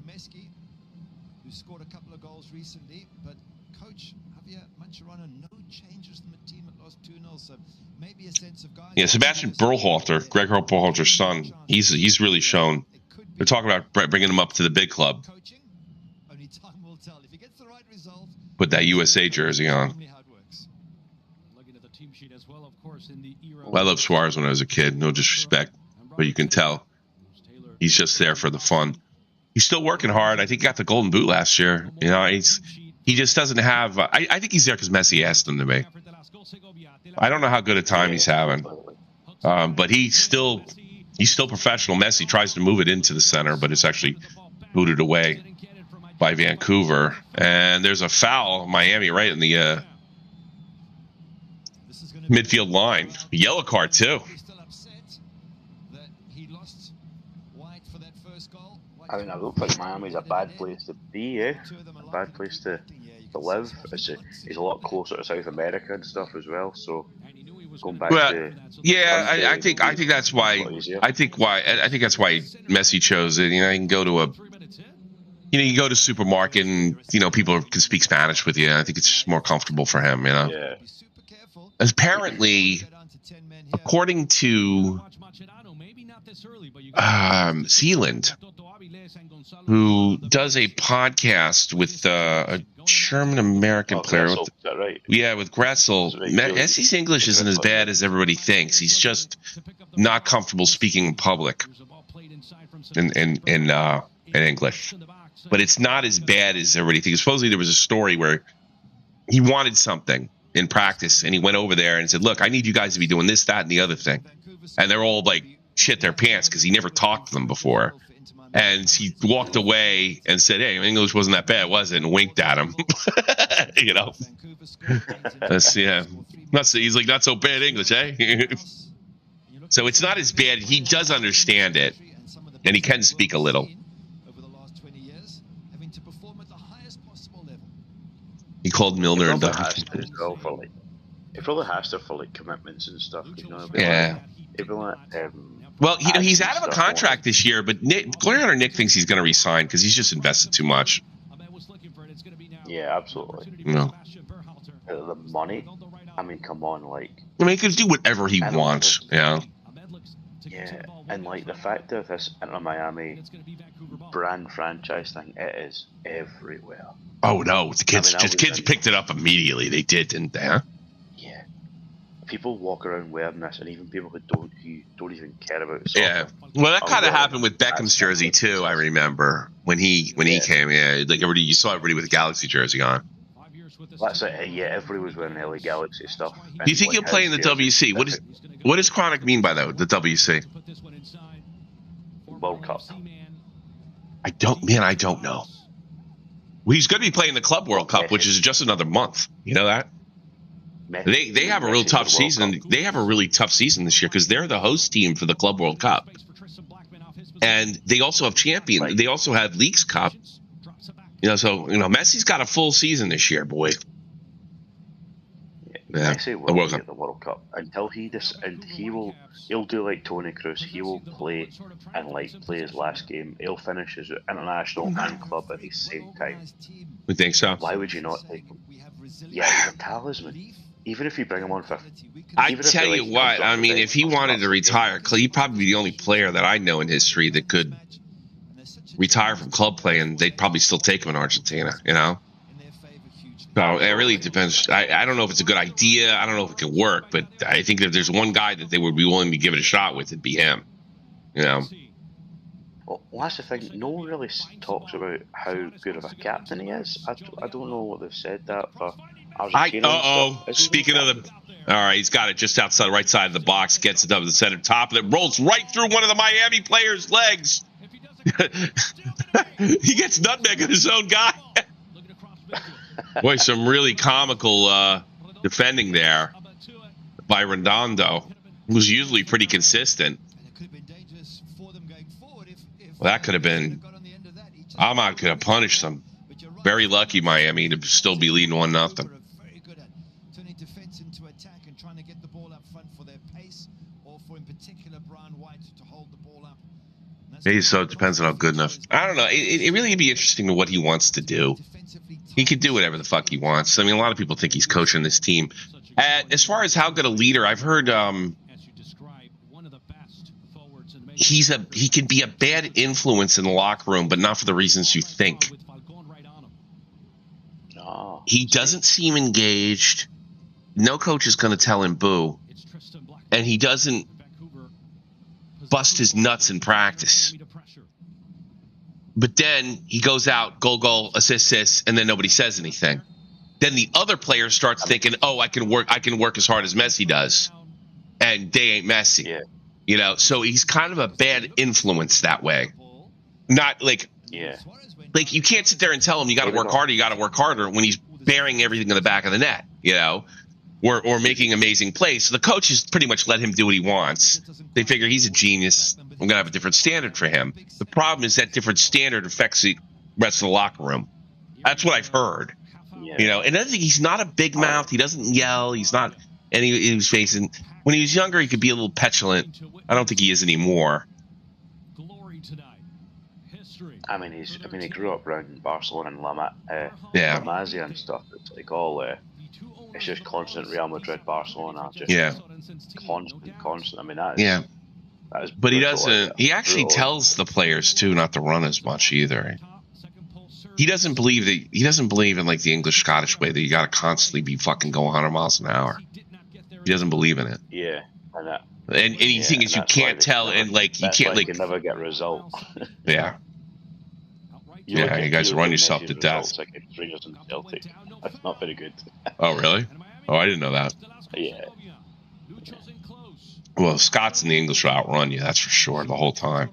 Who scored a couple of goals recently, but coach Javier Mancherano, no changes from the team at lost 2-0, so maybe a sense of guys. Yeah, Sebastian Berhalter, Greg Berhalter's son, he's really shown. They're talking about bringing him up to the big club. Only time will tell. If he gets the right result, put that USA jersey on. Well, I love Suarez when I was a kid. No disrespect, but you can tell he's just there for the fun. He's still working hard. I think he got the Golden Boot last year. He just doesn't have. I think he's there because Messi asked him to be. I don't know how good a time he's having, but he's still professional. Messi tries to move it into the center, but it's actually booted away by Vancouver. And there's a foul, Miami, right in the midfield line. A yellow card too. I mean, I don't think Miami's a bad place to be, A bad place to live. It's a lot closer to South America and stuff as well. So going back to I think that's why that's why Messi chose it. You can go to you go to supermarket and people can speak Spanish with you. I think it's just more comfortable for him. Yeah. Apparently, according to Sealand, who does a podcast with a German-American player. Gressel, is that right? Yeah, with Gressel. Messi's English isn't as bad as everybody thinks. He's just not comfortable speaking in public in English. But it's not as bad as everybody thinks. Supposedly there was a story where he wanted something in practice, and he went over there and said, "Look, I need you guys to be doing this, that, and the other thing." And they're all like shit their pants because he never talked to them before. And he walked away and said, "Hey, English wasn't that bad, was it?" And winked at him. He's like, not so bad English, eh? So it's not as bad. He does understand it, and he can speak a little. He called Milner and He probably has to for commitments and stuff. Yeah. Well, he's out of a contract this year, but Nick thinks he's going to resign because he's just invested too much. Yeah, absolutely. The money. I mean, come on, he can do whatever he wants. Yeah, and the fact that this Inter Miami brand franchise thing, it is everywhere. Oh no, the kids picked it up immediately. They did, didn't they? Huh? Yeah. People walk around wearing this, and even people who don't even care about soccer. Yeah. Well, that kind of happened with Beckham's jersey too. I remember when he came. Yeah, you saw everybody with a Galaxy jersey on. That's it. Yeah, everybody was wearing LA Galaxy stuff. Do you think he'll play in the WC? What does Chronic mean by that? The WC? World Cup. I don't know. Well, he's going to be playing the Club World Cup, which is just another month. You know that? They have a real tough season. They have a really tough season this year because they're the host team for the Club World Cup, and they also have champion. They also have Leagues Cup. So Messi's got a full season this year, boy. Yeah, Messi will get the World Cup until he'll do like Toni Kroos. He will play and play his last game. He'll finish his international and club at the same time. We think so. Why would you not take him? Yeah, he's a talisman. Even if you bring him on for, I tell you what. I mean, if he wanted to retire, he'd probably be the only player that I know in history that could retire from club play, and they'd probably still take him in Argentina. So it really depends. I don't know if it's a good idea. I don't know if it can work, but I think if there's one guy that they would be willing to give it a shot with, it'd be him. Well, that's the thing. No one really talks about how good of a captain he is. I don't know what they've said that for Argentina. Speaking of all right, he's got it just outside the right side of the box, gets it up to the center top, and it rolls right through one of the Miami players' legs. He gets nutmeg on his own guy. Boy, some really comical defending there by Redondo, who's usually pretty consistent. Well, that could have been. Ahmad could have punished them. Very lucky Miami to still be leading 1-0. Turning defense into attack and trying to get the ball up front for their pace, or for in particular Brian White to hold the ball up. Maybe so. It depends on how good enough. I don't know. It really would be interesting to what he wants to do. He could do whatever the fuck he wants. I mean, a lot of people think he's coaching this team. As far as how good a leader, I've heard he can be a bad influence in the locker room, but not for the reasons you think. He doesn't seem engaged. No coach is going to tell him boo. And he doesn't bust his nuts in practice. But then he goes out, goal, assist, and then nobody says anything. Then the other player starts thinking, "Oh, I can work as hard as Messi does," and they ain't Messi. Yeah. You know, so he's kind of a bad influence that way. Not like, like you can't sit there and tell him you got to work harder. You got to work harder when he's burying everything in the back of the net. You know, or making amazing plays. So the coaches pretty much let him do what he wants. They figure he's a genius. I'm gonna have a different standard for him. The problem is that different standard affects the rest of the locker room. That's what I've heard. Yeah. You know, and I think he's not a big mouth. He doesn't yell. He's not. And he was facing. When he was younger, he could be a little petulant. I don't think he is anymore. I mean, he grew up around Barcelona and La Masia and stuff. It's like all. It's just constant Real Madrid, Barcelona. Just constant. I mean, that is. But he doesn't. He actually tells the players too not to run as much either. He doesn't believe that. He doesn't believe in like the English Scottish way that you got to constantly be fucking going 100 miles an hour. He doesn't believe in it. Yeah, and anything is you can't tell, and like you can't like. You never get a result. Yeah. You guys run yourself to death. Like Rangers and Celtic. That's not very good. Oh really? Oh, I didn't know that. Yeah. Well, Scots and the English will outrun you. That's for sure the whole time.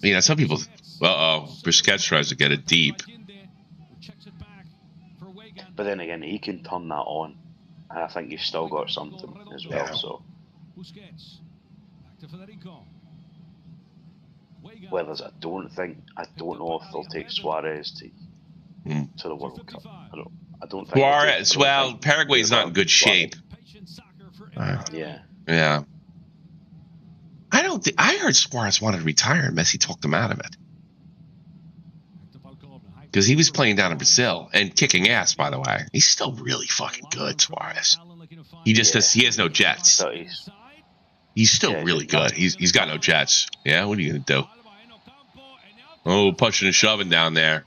You know, some people. Busquets tries to get it deep. But then again, he can turn that on, and I think he's still got something as well. Yeah. So, whereas I don't know if they'll take Suarez to the World Cup. I don't think Suarez. Well, Paraguay's not in good shape. Yeah. I don't think. I heard Suarez wanted to retire, and Messi talked him out of it. Because he was playing down in Brazil and kicking ass, by the way. He's still really fucking good, Suarez. He just he has no jets. So he's still really good. He's got no jets. Yeah, what are you going to do? Oh, pushing and shoving down there.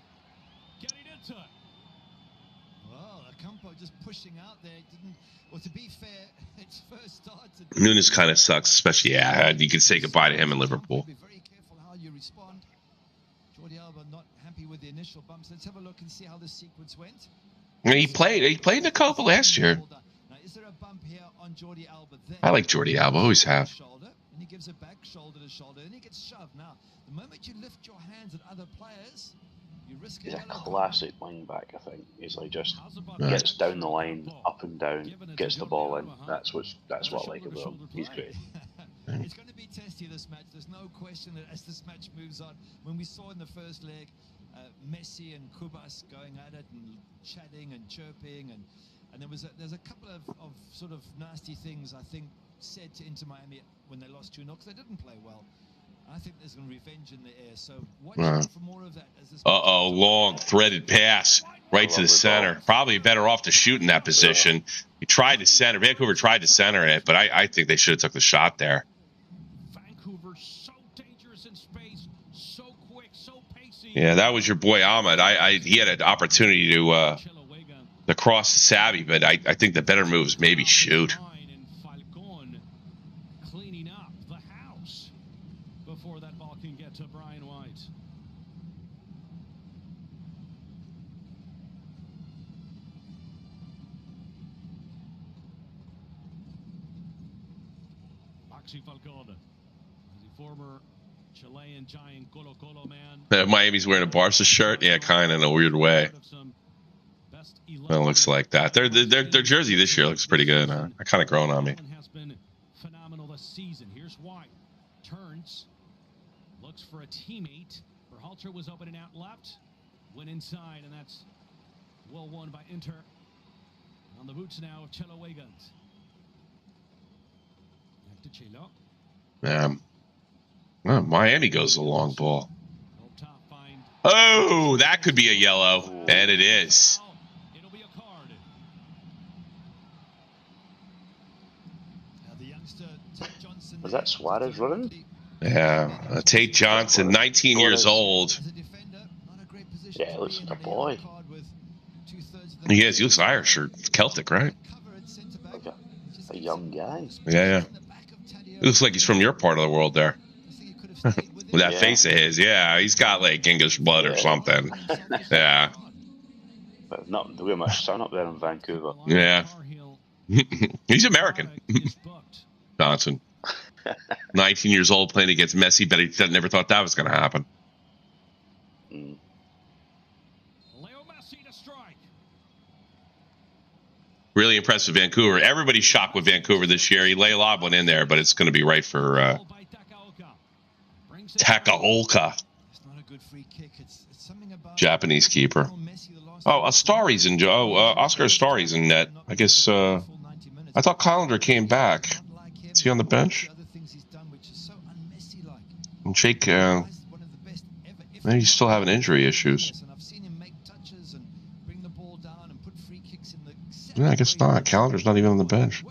Well, Campo just pushing out there. Well, to be fair, its first start. Nunes kind of sucks, especially, you can say goodbye to him in Liverpool. Be very careful how you respond. Jordi Alba not happy with the initial bumps. Let's have a look and see how the sequence went. I mean, he played in the Copa last year. Now, is there a bump here on Jordi Alba there? I like Jordi Alba, always have. Shoulder, and he gives it back shoulder to shoulder, and he gets shoved. Now, the moment you lift your hands at other players, you risk he's it. a classic wing back, I think. He's like just gets down the line, up and down, gets the ball in. That's what I like about him. He's great. It's going to be testy, this match. There's no question that as this match moves on, when we saw in the first leg, Messi and Kubas going at it and chatting and chirping, and there's a couple of sort of nasty things, I think, said to Inter Miami when they lost 2-0 because they didn't play well. I think there's going to be revenge in the air. So watch out for more of that. As this long threaded pass right to the center. Ball. Probably better off to shoot in that position. He tried to center. Vancouver tried to center it, but I think they should have took the shot there. Vancouver so dangerous in space, so quick, so pacey. Yeah, that was your boy Ahmed. He had an opportunity to cross the Savvy, but I think the better move is maybe shoot. Cleaning up the house before that ball can get to Brian White. Maxi Falcone, the former Chilean giant Colo-Colo man. Miami's wearing a Barca shirt? Yeah, kind of in a weird way. Well, it looks like that. Their jersey this year looks pretty good. Kind of grown on me. Has been phenomenal this season. Here's why. Turns, looks for a teammate. Berhalter was opening out left, went inside, and that's well won by Inter. On the boots now of Chelo Wiggins. Back to Chelo. Well, Miami goes a long ball. Oh, that could be a yellow, and it is. It'll be a card. Was that Suarez running? Yeah, Tate Johnson, 19 years old. Yeah, he looks like a boy. He is. He looks Irish or Celtic, right? Like a young guy. Yeah. It looks like he's from your part of the world there. With that face of his, yeah, he's got like English blood or something. Yeah. But not the way much sun up there in Vancouver. Yeah. He's American. Johnson. 19 years old playing against Messi, but he never thought that was going to happen. Leo Messi to strike. Really impressed with Vancouver. Everybody's shocked with Vancouver this year. He lay a lot one in there, but it's going to be right for Takaoka. Japanese keeper. Oh, Astari's in. Oscar Astari's in net. I guess. I thought Collender came back. Is he on the bench? And Jake. Maybe he's still having injury issues. Yeah, I guess not. Calendar's not even on the bench.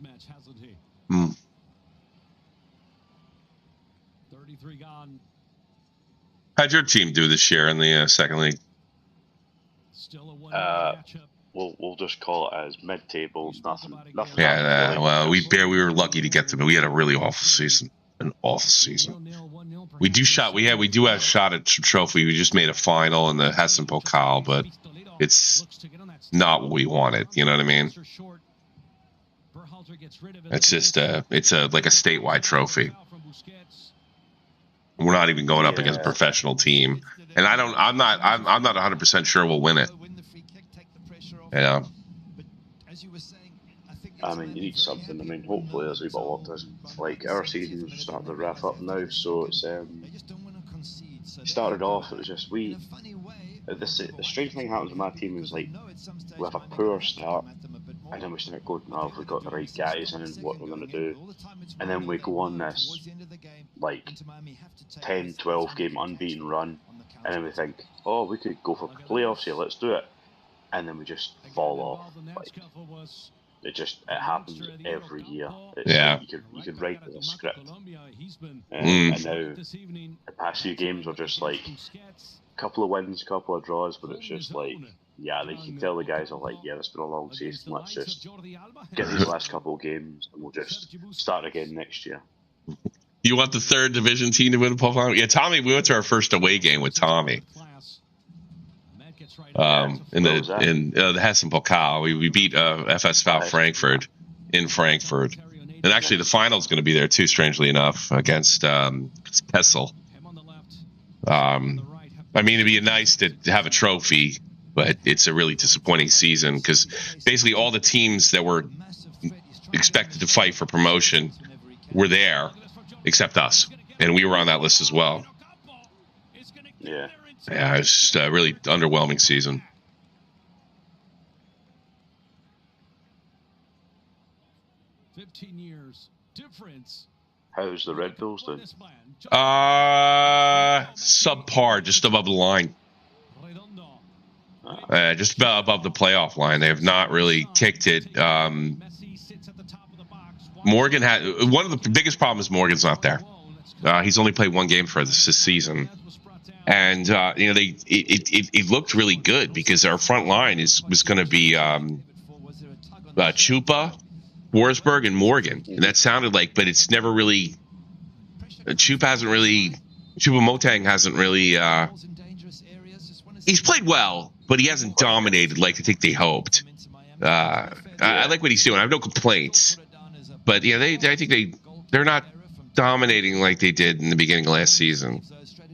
Match, hasn't he? 33 gone. How'd your team do this year in the second league? Still a matchup. We'll just call it as mid-table. Nothing. Yeah, well, we were lucky to get to, but we had a really awful season. An awful season. We do have a shot at trophy. We just made a final in the Hessen Pokal, but it's not what we wanted. You know what I mean? It's just it's like a statewide trophy. We're not even going up against a professional team, and I'm not 100% sure we'll win it. Yeah. I mean, you need something. I mean, hopefully there's a wee bit of optimism. Like our season's starting to wrap up now, so it's started off. It was just the strange thing happens with my team is like we have a poor start, and then we start going, "Oh, have we got the right guys and what we're going to do?" And then we go on this like 10, 12 game unbeaten run, and then we think, "Oh, we could go for playoffs here. Let's do it." And then we just fall off. Like it happens every year. You could write the script. And now the past few games are just like a couple of wins, a couple of draws, but it's just like, yeah, you can tell the guys are like, yeah, it's been a long season. Let's just get these last couple of games, and we'll just start again next year. You want the third division team to win a playoff? Yeah, Tommy. We went to our first away game with Tommy. In the Hessen Pokal, we beat FS Val Frankfurt in Frankfurt, and actually the final is going to be there too. Strangely enough, against Kessel. I mean, it'd be nice to have a trophy, but it's a really disappointing season because basically all the teams that were expected to fight for promotion were there, except us, and we were on that list as well. Yeah. Yeah, it's just a really underwhelming season. How's the Red Bulls doing? Subpar, just above the line. Just above the playoff line. They have not really kicked it. Morgan had one of the biggest problems. Morgan's not there. He's only played one game for this season. And it looked really good because our front line was going to be Chupa, Forsberg, and Morgan, and that sounded like, but it's never really. Chupa Motang hasn't really. He's played well, but he hasn't dominated like I think they hoped. I like what he's doing. I have no complaints, but yeah, I think they're not dominating like they did in the beginning of last season.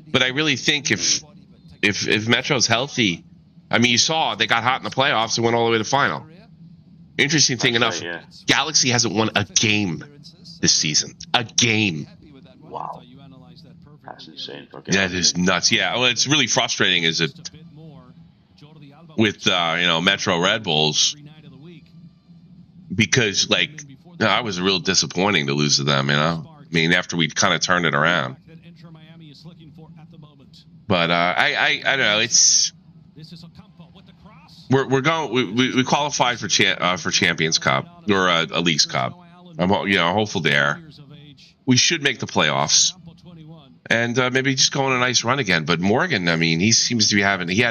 But I really think if Metro's healthy, I mean, you saw they got hot in the playoffs and went all the way to the final. Interesting thing enough, Galaxy hasn't won a game this season. A game. Wow. That's insane. Yeah, it is nuts. Yeah, well, it's really frustrating, is it, with Metro Red Bulls, because I was real disappointing to lose to them. I mean, after we kind of turned it around. But I don't know. It's we're going. We qualified for Champions Cup or a Leagues Cup. I'm hopeful there. We should make the playoffs, and maybe just go on a nice run again. But Morgan, I mean, he seems to be having. He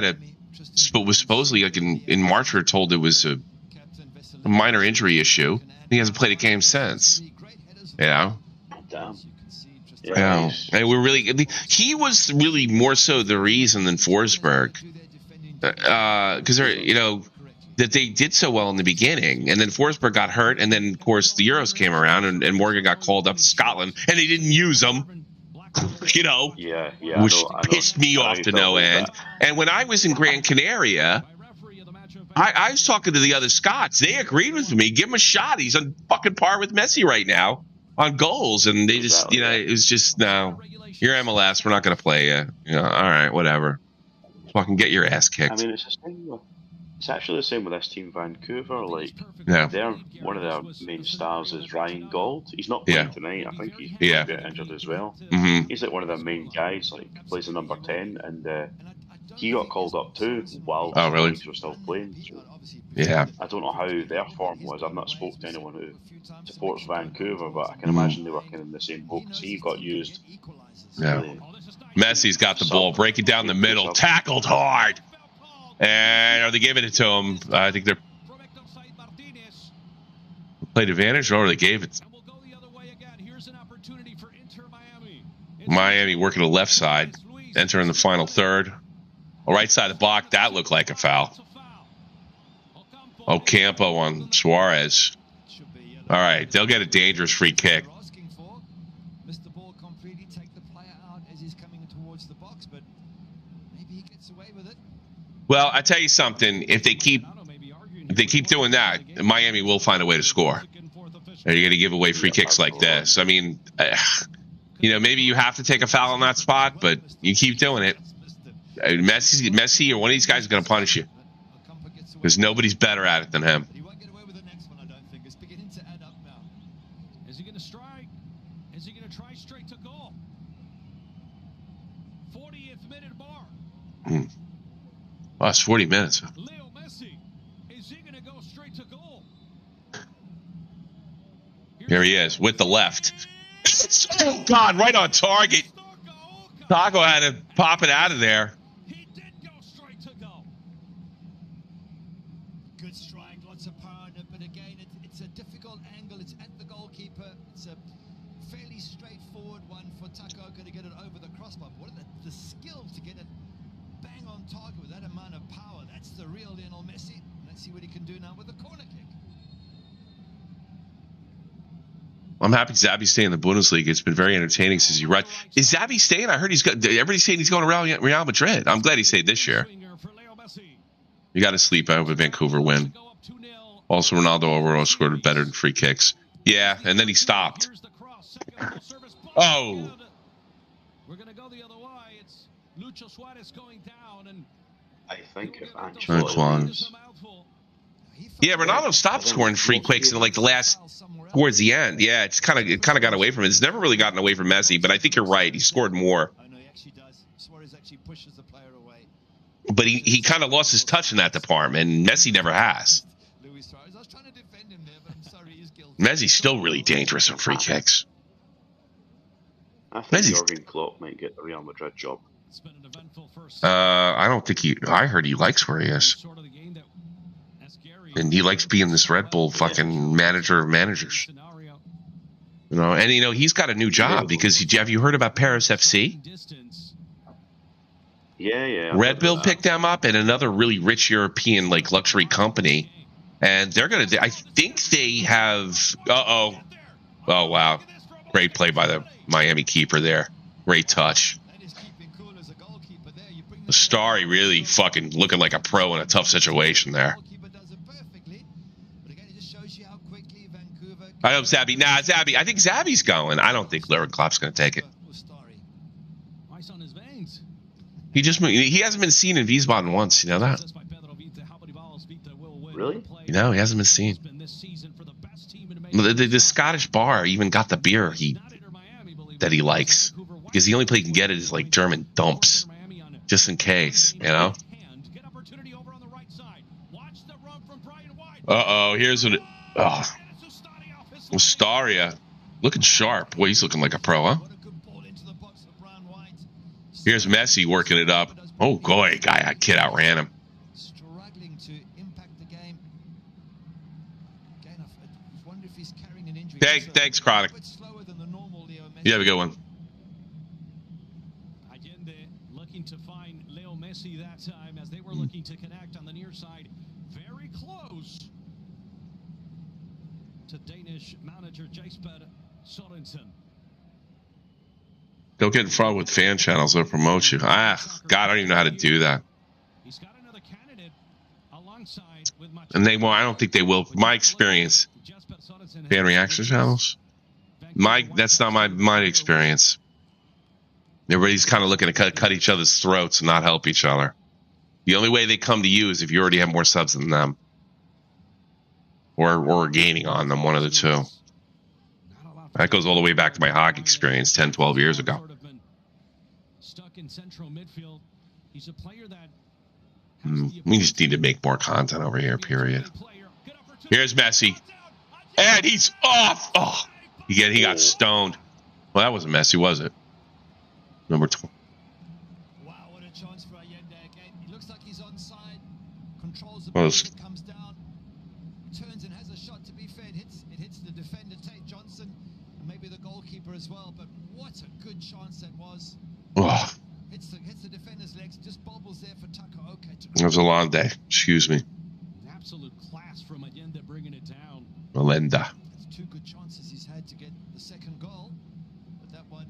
was supposedly in March. We were told it was a minor injury issue. He hasn't played a game since. Damn. Yeah, and he was really more so the reason than Forsberg, because that they did so well in the beginning, and then Forsberg got hurt, and then of course the Euros came around, and Morgan got called up to Scotland, and they didn't use him, which pissed me off to no end. And when I was in Gran Canaria, I was talking to the other Scots. They agreed with me. Give him a shot. He's on fucking par with Messi right now on goals, and they just, it was just, no, you're MLS. We're not going to play you. All right, whatever. Fucking get your ass kicked. I mean, it's actually the same with this team, Vancouver. They're one of their main stars is Ryan Gauld. He's not playing tonight. I think he's a bit injured as well. Mm-hmm. He's one of their main guys. Plays the number 10, and he got called up too while the Leagues were still playing. So I don't know how their form was. I've not spoke to anyone who supports Vancouver, but I can imagine they were kind of in the same boat. He got used. Yeah. Messi's got the ball, breaking down the middle, tackled hard, and are they giving it to him? I think they're played advantage, or they gave it. Miami working the left side, entering the final third. Right side of the block, that looked like a foul. Ocampo on Suarez. All right, they'll get a dangerous free kick. Well, I tell you something. If they keep doing that, Miami will find a way to score. Are you going to give away free kicks like this? I mean, maybe you have to take a foul on that spot, but you keep doing it. Messi or one of these guys is going to punish you, because nobody's better at it than him. Is he going to strike? Is he going to try straight to goal? 40th minute bar. Well, it's 40 minutes. Leo Messi, is he going to go straight to goal? Here he is with the left. Oh God, right on target. Taco had to pop it out of there. I'm happy Zabby's staying in the Bundesliga. It's been very entertaining since he run. Is Zabby staying? I heard everybody's saying he's going to Real Madrid. I'm glad he stayed this year. You got to sleep. I hope a Vancouver win. Also, Ronaldo overall scored better than free kicks. Yeah, and then he stopped. Oh. We're going to go the other way. It's Lucho Suarez going down, and I think if Ancelotti. Yeah, Ronaldo stopped scoring free kicks in the last towards the end. Yeah, it kind of got away from it. It's never really gotten away from Messi, but I think you're right. He scored more. But he kind of lost his touch in that department, and Messi never has. Messi's still really dangerous on free kicks. I think Jurgen Klopp might get the Real Madrid job. I don't think I heard he likes where he is. And he likes being this Red Bull fucking manager of managers. And he's got a new job because have you heard about Paris FC? Yeah. Red Bull picked them up, and another really rich European luxury company, and they're gonna. I think they have. Oh wow, Great play by the Miami keeper there. Great touch. Starry really fucking looking like a pro in a tough situation there. I hope Zabby. Nah, Zabby. I think Zabby's going. I don't think Lirinclop's going to take it. He hasn't been seen in Wiesbaden once. You know that? Really? No, he hasn't been seen. The Scottish bar even got the beer that he likes, because the only place he can get it is like German dumps, just in case, you know. Here's what. Mustaria, looking sharp. Boy, he's looking like a pro, huh? Here's Messi working it up. Oh, boy, kid outran him. Thanks, Chronic. You have a good one. Looking to find Leo Messi that time as they were looking to connect on the near side. Very close to Danish manager Jesper Sorensen. Don't get in front with fan channels. They'll promote you. God, I don't even know how to do that. He's got another candidate alongside with and they won't. I don't think they will. My experience. Fan reaction channels? That's not my experience. Everybody's kind of looking to cut each other's throats and not help each other. The only way they come to you is if you already have more subs than them. Or gaining on them, one of the two. That goes all the way back to my hockey experience 10, 12 years ago. Stuck in central midfield. He's a player that we just need to make more content over here, period. Here's Messi. And he's off. Oh, he got stoned. Well, that wasn't Messi, was it? Number 12. Wow, what a chance for Allende again. He looks like he's onside. Controls the ball, comes down, turns and has a shot. To be fair, it hits the defender, Tate Johnson, and maybe the goalkeeper as well. But what a good chance that was. Oh. Hits the defender's legs. Just bobbles there for Tucker. Okay. It was a long day. Excuse me. An absolute class from Allende bringing it down. Melinda. It's two good chances he's had to get the second goal, but that one,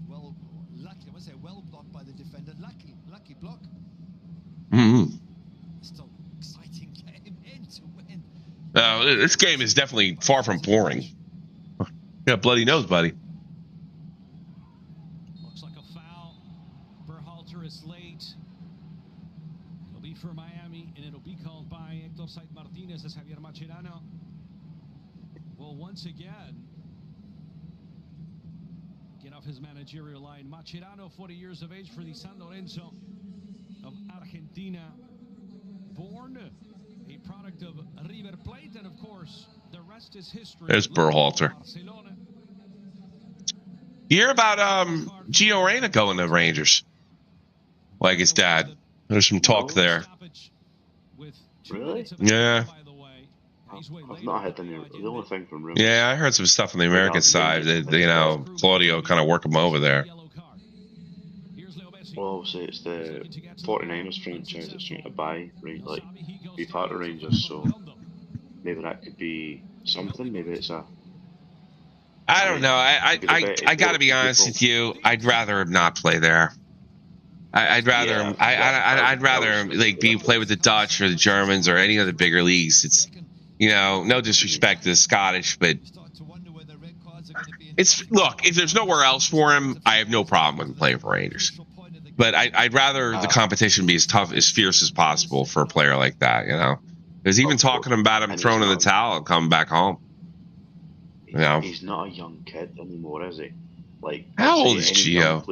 well, lucky. I must say, well blocked by the defender. Lucky block. Still exciting game, end to end. This game is definitely far from boring. Yeah, bloody nose, buddy. Looks like a foul. Berhalter is late. It'll be for Miami, and it'll be called by Hector Said Martinez as Javier Mascherano. Well, once again, get off his managerial line. Mascherano, 40 years of age for the San Lorenzo of Argentina. Born a product of River Plate, and of course, the rest is history. There's Berhalter. You hear about Gio Reyna going to Rangers? Like his dad. There's some talk there. Really? Yeah. I've not had any. The only thing from rumors. Yeah, I heard some stuff on the American side that Claudio kind of work him over there. Well, obviously it's the 49ers franchise that's trying to buy, right? Like, be part of Rangers, so maybe that could be something. Maybe it's a. I don't know. I got to be honest with you. I'd rather him not play there. I'd rather him. I'd rather him play with the Dutch or the Germans or any of the bigger leagues. It's no disrespect to the Scottish, but look, if there's nowhere else for him, I have no problem with him playing for Rangers. But I'd rather the competition be as tough, as fierce as possible for a player like that, Because even talking about him throwing in the towel and coming back home. He's not a young kid anymore, is he? Like, how old is Gio?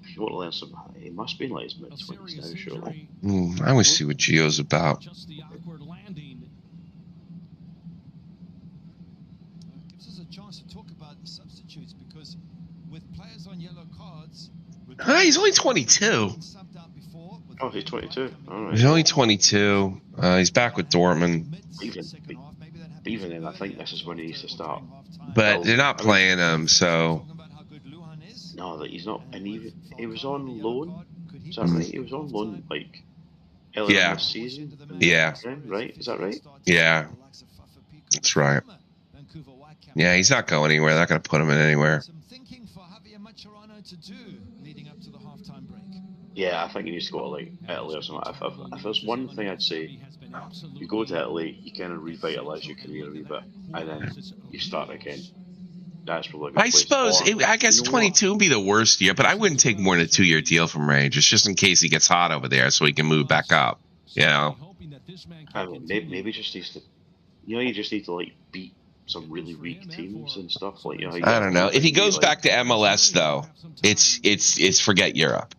If you want to learn something, he must be in like his mid-20s now, surely. I want to see what Gio's about. Just the awkward landing. Gives us a chance to talk about the substitutes, because with players on yellow cards. He's only 22. Oh, he's 22. All right. He's only 22. He's back with Dortmund. Even then, I think this is when he needs to start. But they're not playing him, so. No, that he's not. And he was on loan. Is that right? He was on loan earlier this season. Yeah. Right? Is that right? Yeah. That's right. Yeah, he's not going anywhere. They're not going to put him in anywhere. Yeah, I think he needs to go to like Italy or something. If there's one thing I'd say, you go to Italy, you kind of revitalise your career a wee bit, and then you start again. That's probably a good I place. suppose, Or, I guess 22 would be the worst year, but I wouldn't take more than a 2-year deal from Rangers just in case he gets hot over there so he can move back up. You know? I mean, maybe just needs to, you just need to like beat some really weak teams and stuff. Like, you I get don't know. through If he and be goes like, back to MLS, though, it's forget Europe.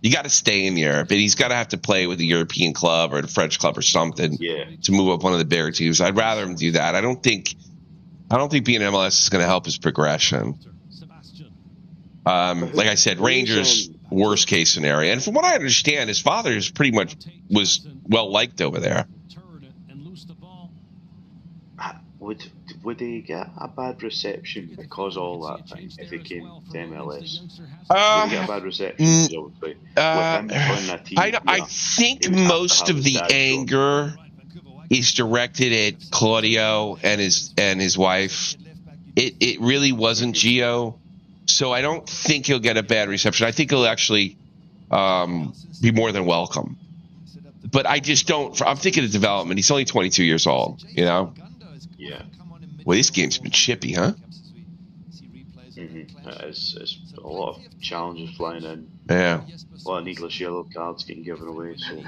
You got to stay in Europe, and he's got to have to play with a European club or a French club or something to move up one of the bigger teams. I'd rather him do that. I don't think being MLS is going to help his progression. Like I said, Rangers worst case scenario, and from what I understand, his father is pretty much was well liked over there. Would he get a bad reception because of all that thing if he came to MLS? Would he get a bad reception? With him joining a team I think most of the anger is directed at Claudio and his wife. It really wasn't Gio, so I don't think he'll get a bad reception. I think he'll actually be more than welcome. But I just don't. I'm thinking of development. He's only 22 years old. You know. Yeah. Well, this game's been chippy, huh? It's a lot of challenges flying in. Yeah. A lot of needless yellow cards getting given away. So.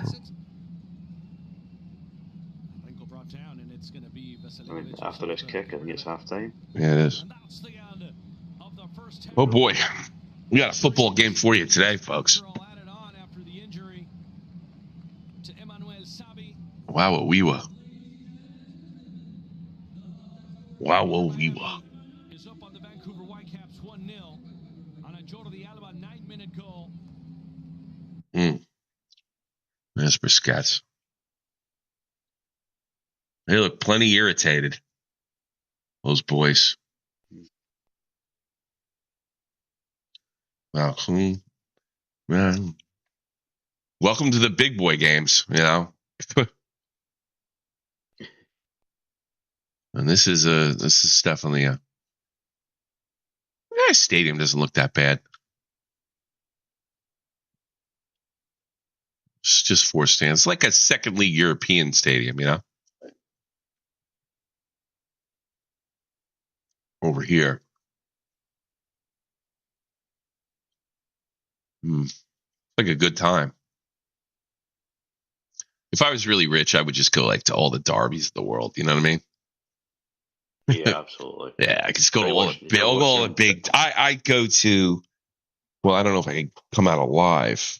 I mean, after this kick, I think it's half time. Yeah, it is. Oh boy, we got a football game for you today, folks. Wow, we were. Wow, we were. Is up on the Vancouver Whitecaps 1-0 on a Jordi Alba 9-minute goal. There's Busquets. They look plenty irritated. Those boys. Wow, man. Welcome to the big boy games, you know. And this is definitely a stadium doesn't look that bad. It's just 4 stands. It's like a second league European stadium, you know. Over here. Like a good time. If I was really rich, I would just go like to all the derbies of the world. You know what I mean? Yeah, absolutely. Yeah, I could just go to all the big. I go to. Well, I don't know if I can come out alive.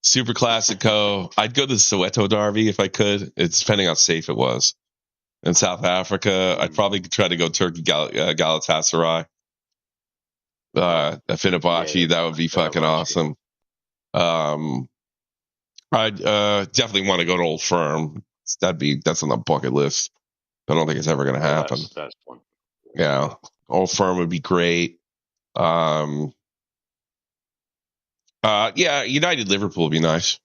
Super Classico. I'd go to the Soweto Derby if I could. It's depending how safe it was. In South Africa, I'd probably try to go Turkey Galatasaray. Fenerbahce, that would be fucking awesome. I'd definitely want to go to Old Firm. That's on the bucket list. I don't think it's ever going to happen. That's one. Yeah, Old Firm would be great. Yeah, United Liverpool would be nice.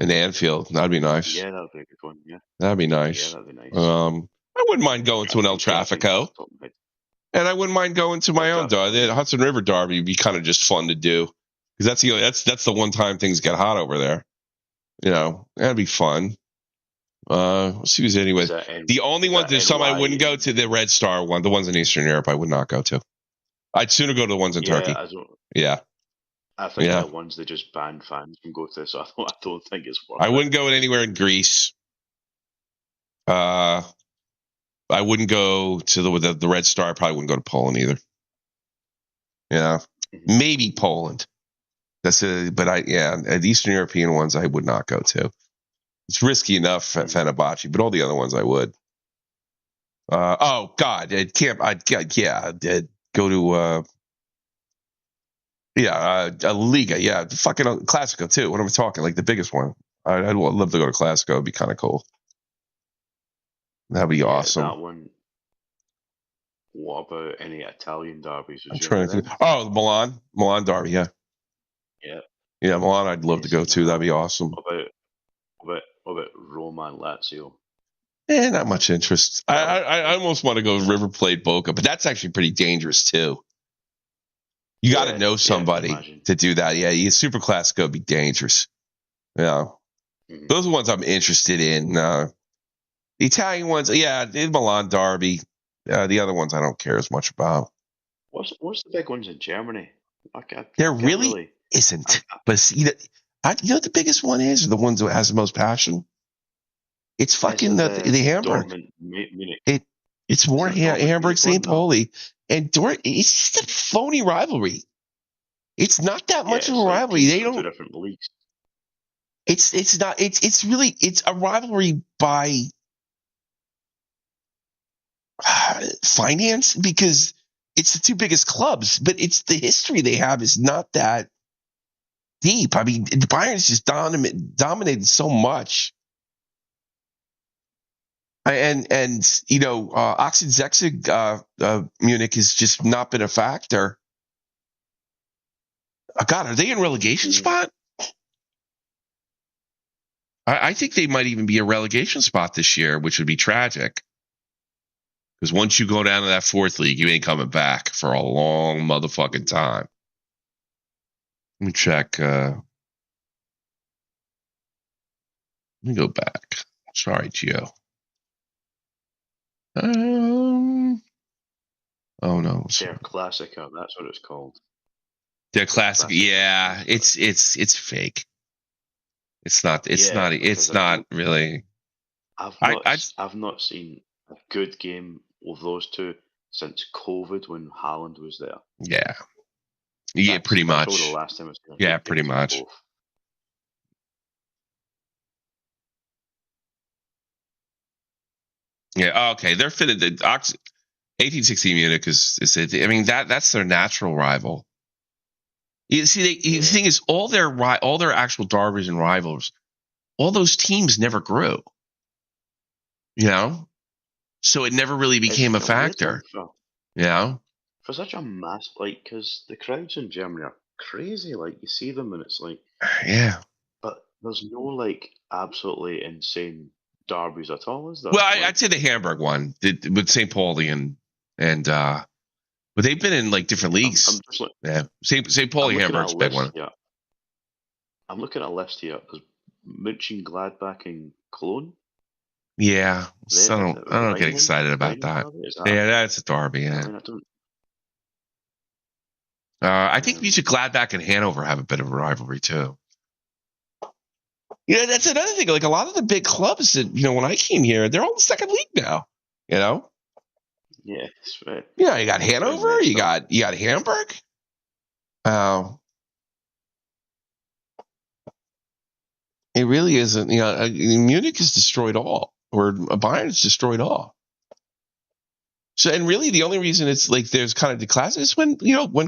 In Anfield, that'd be nice. Yeah, that'd be a good one. Yeah, that'd be nice. Yeah, that'd be nice. I wouldn't mind going to an El Trafico, and I wouldn't mind going to my own derby. The Hudson River Derby would be kind of just fun to do because that's the one time things get hot over there. You know, that'd be fun. Let's see who's anyway. The only one, there's some I wouldn't go to. The Red Star one, the ones in Eastern Europe, I would not go to. I'd sooner go to the ones in Turkey. Yeah. I think the ones they just ban fans from go to, so I don't think it's worth it. I wouldn't go anywhere in Greece. I wouldn't go to the Red Star. I probably wouldn't go to Poland either. Yeah, maybe Poland. But the Eastern European ones I would not go to. It's risky enough at Fenerbahce, but all the other ones I would. Oh God, I'd go to. A Liga, the fucking Classico too. What am I talking? Like the biggest one. I'd love to go to Classico. It'd be kind of cool. That'd be awesome. That one. What about any Italian derbies? I'm trying to think. Oh, the Milan derby, yeah. Yeah, Milan. I'd love to go to. That'd be awesome. What about Roma and Lazio? Not much interest. I almost want to go River Plate Boca, but that's actually pretty dangerous too. You got to know somebody to do that. Yeah, Super Classico would be dangerous. Yeah, those are the ones I'm interested in. The Italian ones, the Milan Derby. The other ones I don't care as much about. What's the big ones in Germany? There really isn't. But you know what the biggest one is, or the ones that has the most passion? It's fucking the Hamburg. Dortmund, It's more Hamburg, St. Pauli, and it's just a phony rivalry. It's not that much of a rivalry. They don't. 2 different leagues. It's not. It's really a rivalry by finance because it's the 2 biggest clubs, but it's the history they have is not that deep. I mean, Bayern's just dominated so much. And Ochsen-Zexig, Munich has just not been a factor. God, are they in relegation spot? I think they might even be a relegation spot this year, which would be tragic. Because once you go down to that 4th league, you ain't coming back for a long motherfucking time. Let me check. Let me go back. Sorry, Gio. Oh no. Der Klassiker, that's what it's called. Der Klassiker, yeah. It's fake. It's not really. I've not seen a good game of those 2 since COVID when Haaland was there. Yeah. Yeah, pretty much. The last time pretty much. Both. Yeah, okay. They're fitted. 1816 Munich is I mean that's their natural rival. You see, the thing is, all their actual derbies and rivals, all those teams never grew. So it never really became a factor. For such a mass, because the crowds in Germany are crazy. You see them and it's but there's no absolutely insane derbies at all, is there? Well, I'd say the Hamburg one with St. Pauli and but they've been in different leagues. St. Pauli, Hamburg's big one. Yeah, I'm looking at a list here. There's Mönchengladbach and Cologne. Yeah, I don't get excited about that. That's a derby. Yeah, I think Mönchengladbach and Hanover have a bit of a rivalry too. That's another thing. A lot of the big clubs that when I came here, they're all in the 2nd league now. Yeah, that's right. You got Hanover, you got Hamburg. It really isn't. Munich has destroyed all, or Bayern has destroyed all. So, and really, the only reason it's there's kind of declass is when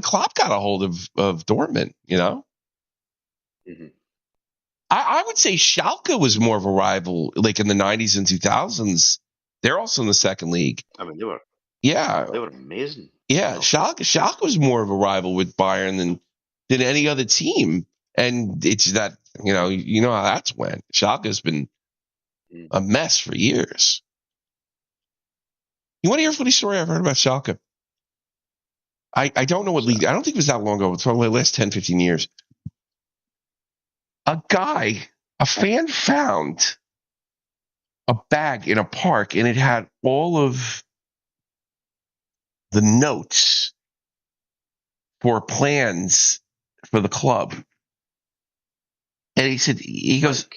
Klopp got a hold of Dortmund. Mm-hmm. I would say Schalke was more of a rival, in the 90s and 2000s. They're also in the 2nd league. I mean, they were amazing. Yeah, Schalke was more of a rival with Bayern than any other team, and it's that how that's went. Schalke's been a mess for years. You want to hear a funny story I've heard about Schalke? I don't know what league. I don't think it was that long ago. It's probably the last 10, 15 years. A fan found a bag in a park, and it had all of the notes for plans for the club. And he goes,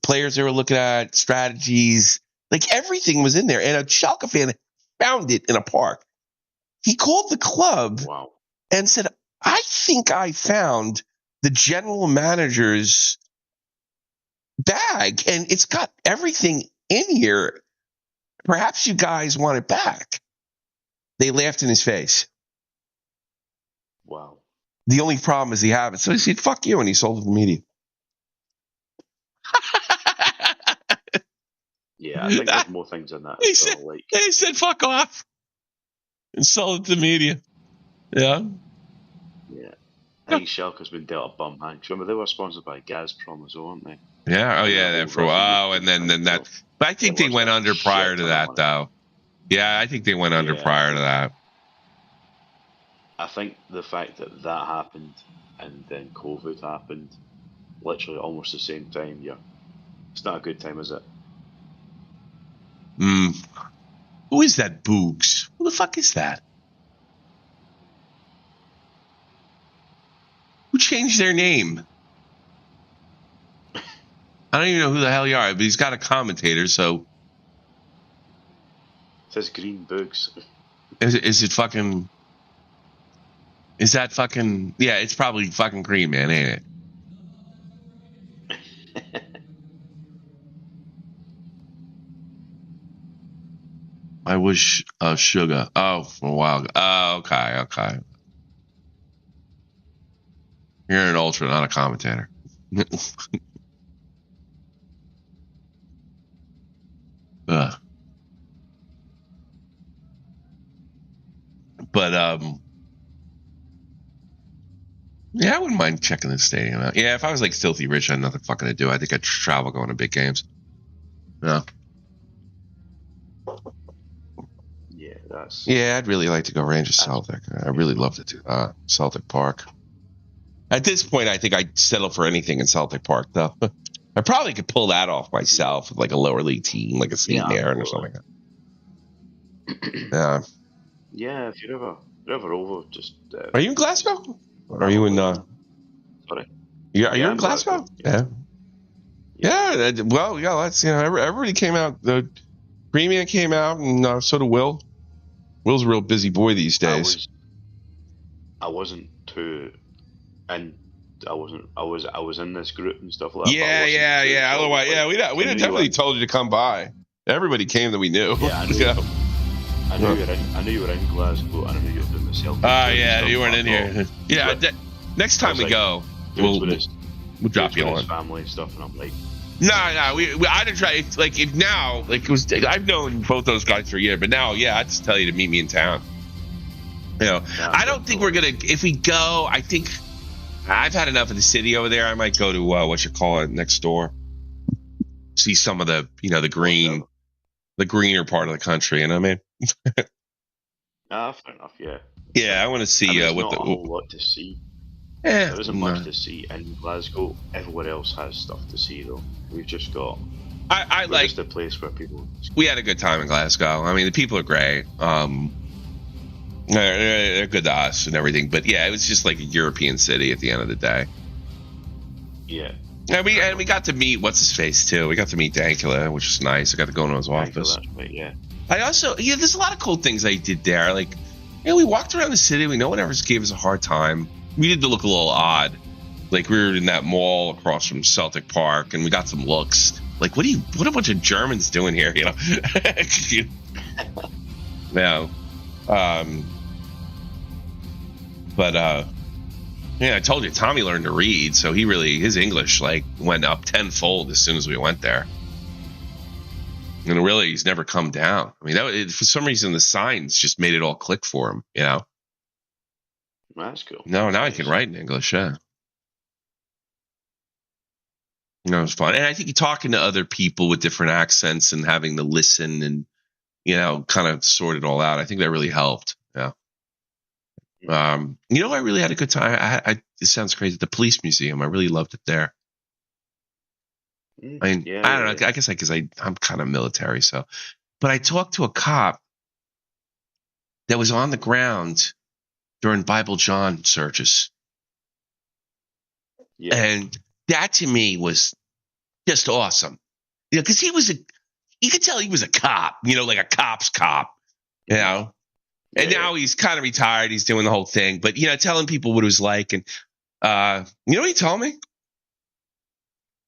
players they were looking at, strategies, everything was in there. And a Schalke fan found it in a park. He called the club and said, I think I found the general manager's bag, and it's got everything in here. Perhaps you guys want it back. They laughed in his face. Wow. The only problem is he have it. So he said, fuck you, and he sold it to the media. Yeah, I think there's more things in that. He said, fuck off, and sold it to the media. Yeah. Yeah. I think Schalke's been dealt a bum hand. Remember, they were sponsored by Gazprom as well, weren't they? Yeah. Oh, yeah. For a while. And then that. But I think they went under prior to that, though. Yeah, I think they went under prior to that. I think the fact that happened and then COVID happened, literally almost the same time, it's not a good time, is it? Who is that Boogs? Who the fuck is that? Who changed their name? I don't even know who the hell you are, but he's got a commentator, so. It says Green Boogs. Is it fucking. Is that fucking. Yeah, it's probably fucking Green Man, ain't it? I wish Sugar. Oh, for a while ago. Oh, okay. You're an ultra, not a commentator. But yeah, I wouldn't mind checking the stadium out. Yeah, if I was like filthy rich, I had nothing fucking to do. I think I'd travel going to big games. Yeah. Yeah, I'd really like to go Rangers Celtic. I really love to do Celtic Park. At this point, I think I'd settle for anything in Celtic Park, though. I probably could pull that off myself with like a lower league team, like a St. Aaron or something like that. Yeah, if you're ever over, just. Are you in Glasgow? Or are you in? Sorry. Are you in Glasgow? Yeah. Well, yeah. Let's everybody came out. The Premium came out, and so did Will. Will's a real busy boy these days. I wasn't too, and I was in this group and stuff like that. Yeah. Otherwise, we definitely told you to come by. Everybody came that we knew. Yeah, I knew you were in Glasgow, and I knew you were doing the Celtic. Yeah, you weren't in here. Yeah, next time we go, we'll drop you on family stuff, and I'm like. No, I didn't try. Like if now, like it was. I've known both those guys for a year, but now, I'd just tell you to meet me in town. I don't think we're gonna. If we go, I think I've had enough of the city over there. I might go to next door. See some of the the greener part of the country. You know what I mean? Fair enough. Yeah. Yeah, I want to see what a whole lot to see. Yeah, there isn't much to see in Glasgow. Everywhere else has stuff to see, though. We've just got. I like just a place where people. We had a good time in Glasgow. I mean, the people are great. They're good to us and everything. But yeah, it was just like a European city at the end of the day. Yeah. And we got to meet what's his face too. We got to meet Dankula, which was nice. I got to go into his office. Right, yeah. I also there's a lot of cool things I did there. Like we walked around the city. No one ever gave us a hard time. We did look a little odd. Like we were in that mall across from Celtic Park, and we got some looks. Like what a bunch of Germans doing here? No. But I told you Tommy learned to read, so his English went up tenfold as soon as we went there. And really, he's never come down. I mean, for some reason, the signs just made it all click for him. That's cool. No, now I can write in English. Yeah. It was fun, and I think talking to other people with different accents and having to listen and kind of sort it all out. I think that really helped. Yeah. I really had a good time. It sounds crazy. The police museum, I really loved it there. I mean, I don't know. I guess because I'm kind of military, so. But I talked to a cop that was on the ground during Bible John searches, and that to me was just awesome. Because you could tell he was a cop. Like a cop's cop. And now he's kind of retired. He's doing the whole thing, but telling people what it was like. And you know what he told me?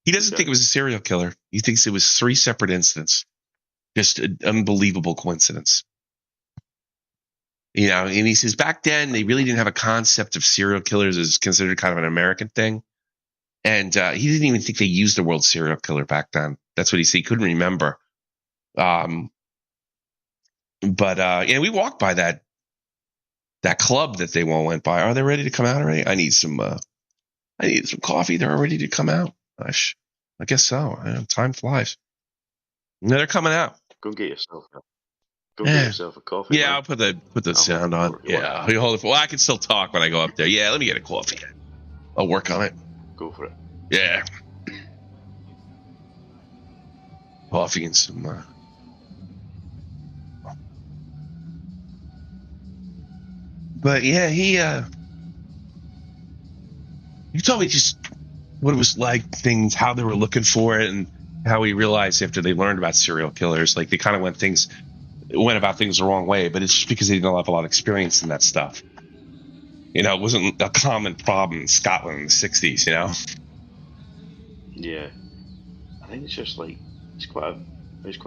He doesn't think it was a serial killer. He thinks it was 3 separate incidents. Just an unbelievable coincidence. And he says back then they really didn't have a concept of serial killers as considered kind of an American thing. And he didn't even think they used the word serial killer back then. That's what he said. He couldn't remember. But we walked by that club that they all went by. Are they ready to come out already? I need some coffee. They're ready to come out. Gosh. I guess so. Time flies. And they're coming out. Go get yourself a coffee. Yeah, man. I'll put the sound on. Yeah, you hold it. Well, I can still talk when I go up there. Yeah, let me get a coffee. I'll work on it. Go for it. Yeah. Coffee and some. But yeah, he told me just what it was like, things, how they were looking for it, and how he realized after they learned about serial killers, like they kind of went about things the wrong way, but it's just because they didn't have a lot of experience in that stuff. You know, it wasn't a common problem in Scotland in the 60s, you know? Yeah. I think it's just like, it's quite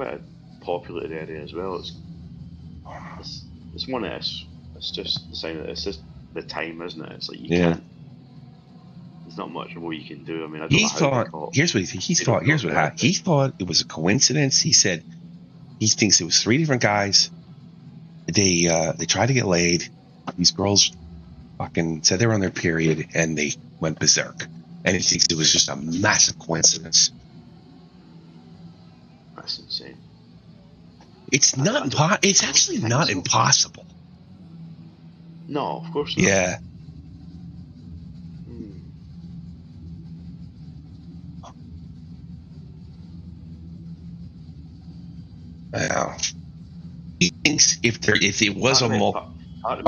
a populated area as well. It's one of this. It's just the sign that it's just the time, isn't it? It's like you can't. There's not much more you can do. I mean, I don't know how they caught. Here's what he thought. Here's what happened. He thought it was a coincidence. He said he thinks it was 3 different guys. They tried to get laid. These girls fucking said they were on their period and they went berserk. And he thinks it was just a massive coincidence. That's insane. It's not. It's actually not impossible. No, of course not. Yeah. Wow. He thinks if it was a part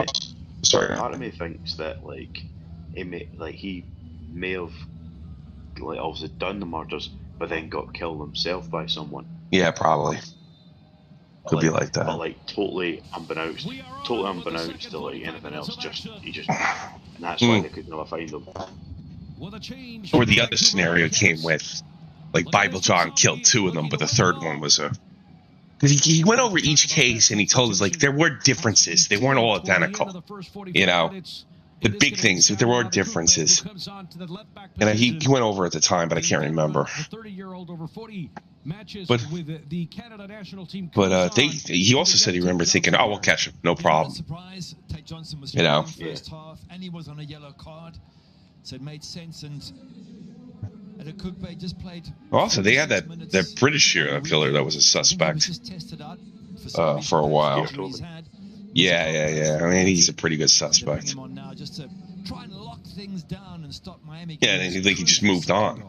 of me thinks that he may have obviously done the murders, but then got killed himself by someone. Yeah, probably. Could be like that. But totally unbeknownst to anything else. And that's why they could never find him. Or the other scenario came with, Bible John killed 2 of them, but the third one was because he went over each case and he told us there were differences. They weren't all identical. You know, the big things, there were differences. And he went over at the time, but I can't remember. But he also said he remembered thinking, "Oh, we'll catch him, no problem." You know. And he was on a yellow card, so it made sense. And also, they had that British serial killer that was a suspect for a while. Yeah. I mean, he's a pretty good suspect. Yeah, and he just moved on.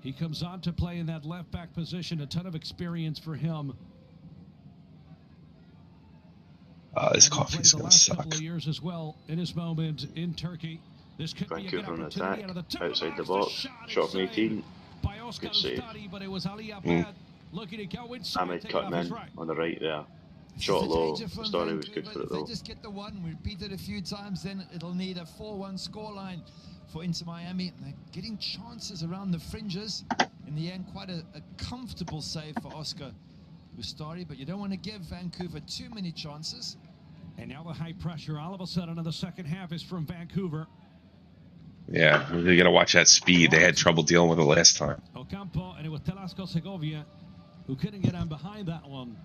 He comes on to play in that left back position. A ton of experience for him. This coffee's gonna suck. Couple of years as well in his moment in Turkey. This could be a good opportunity out of the outside the box. Shot from 18. Good save. Ahmed cutting in on the right there. Shot low. The story was good for it though. If they just get the one, repeat it a few times, then it'll need a 4-1 scoreline for Inter Miami. And they're getting chances around the fringes. In the end, quite a comfortable save for Oscar Ustari, but you don't want to give Vancouver too many chances. And now the high pressure all of a sudden in the second half is from Vancouver. Yeah, you got to watch that speed. They had trouble dealing with it last time. Ocampo, and it was Telasco Segovia who couldn't get on behind that one.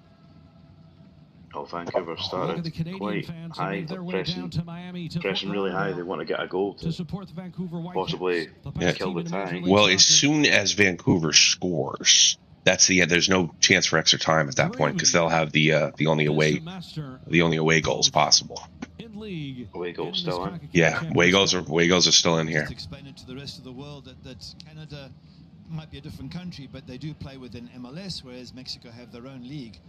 Oh, Vancouver started quite high, pressing really high. They want to get a goal to support the Vancouver Whitecaps. Possibly kill the tie. Well, as soon as Vancouver scores, there's no chance for extra time at that point because they'll have the only away goals possible. Away goals still in. Yeah, away goals are still in here. Explain it to the rest of the world that Canada might be a different country, but they do play within MLS, whereas Mexico have their own league.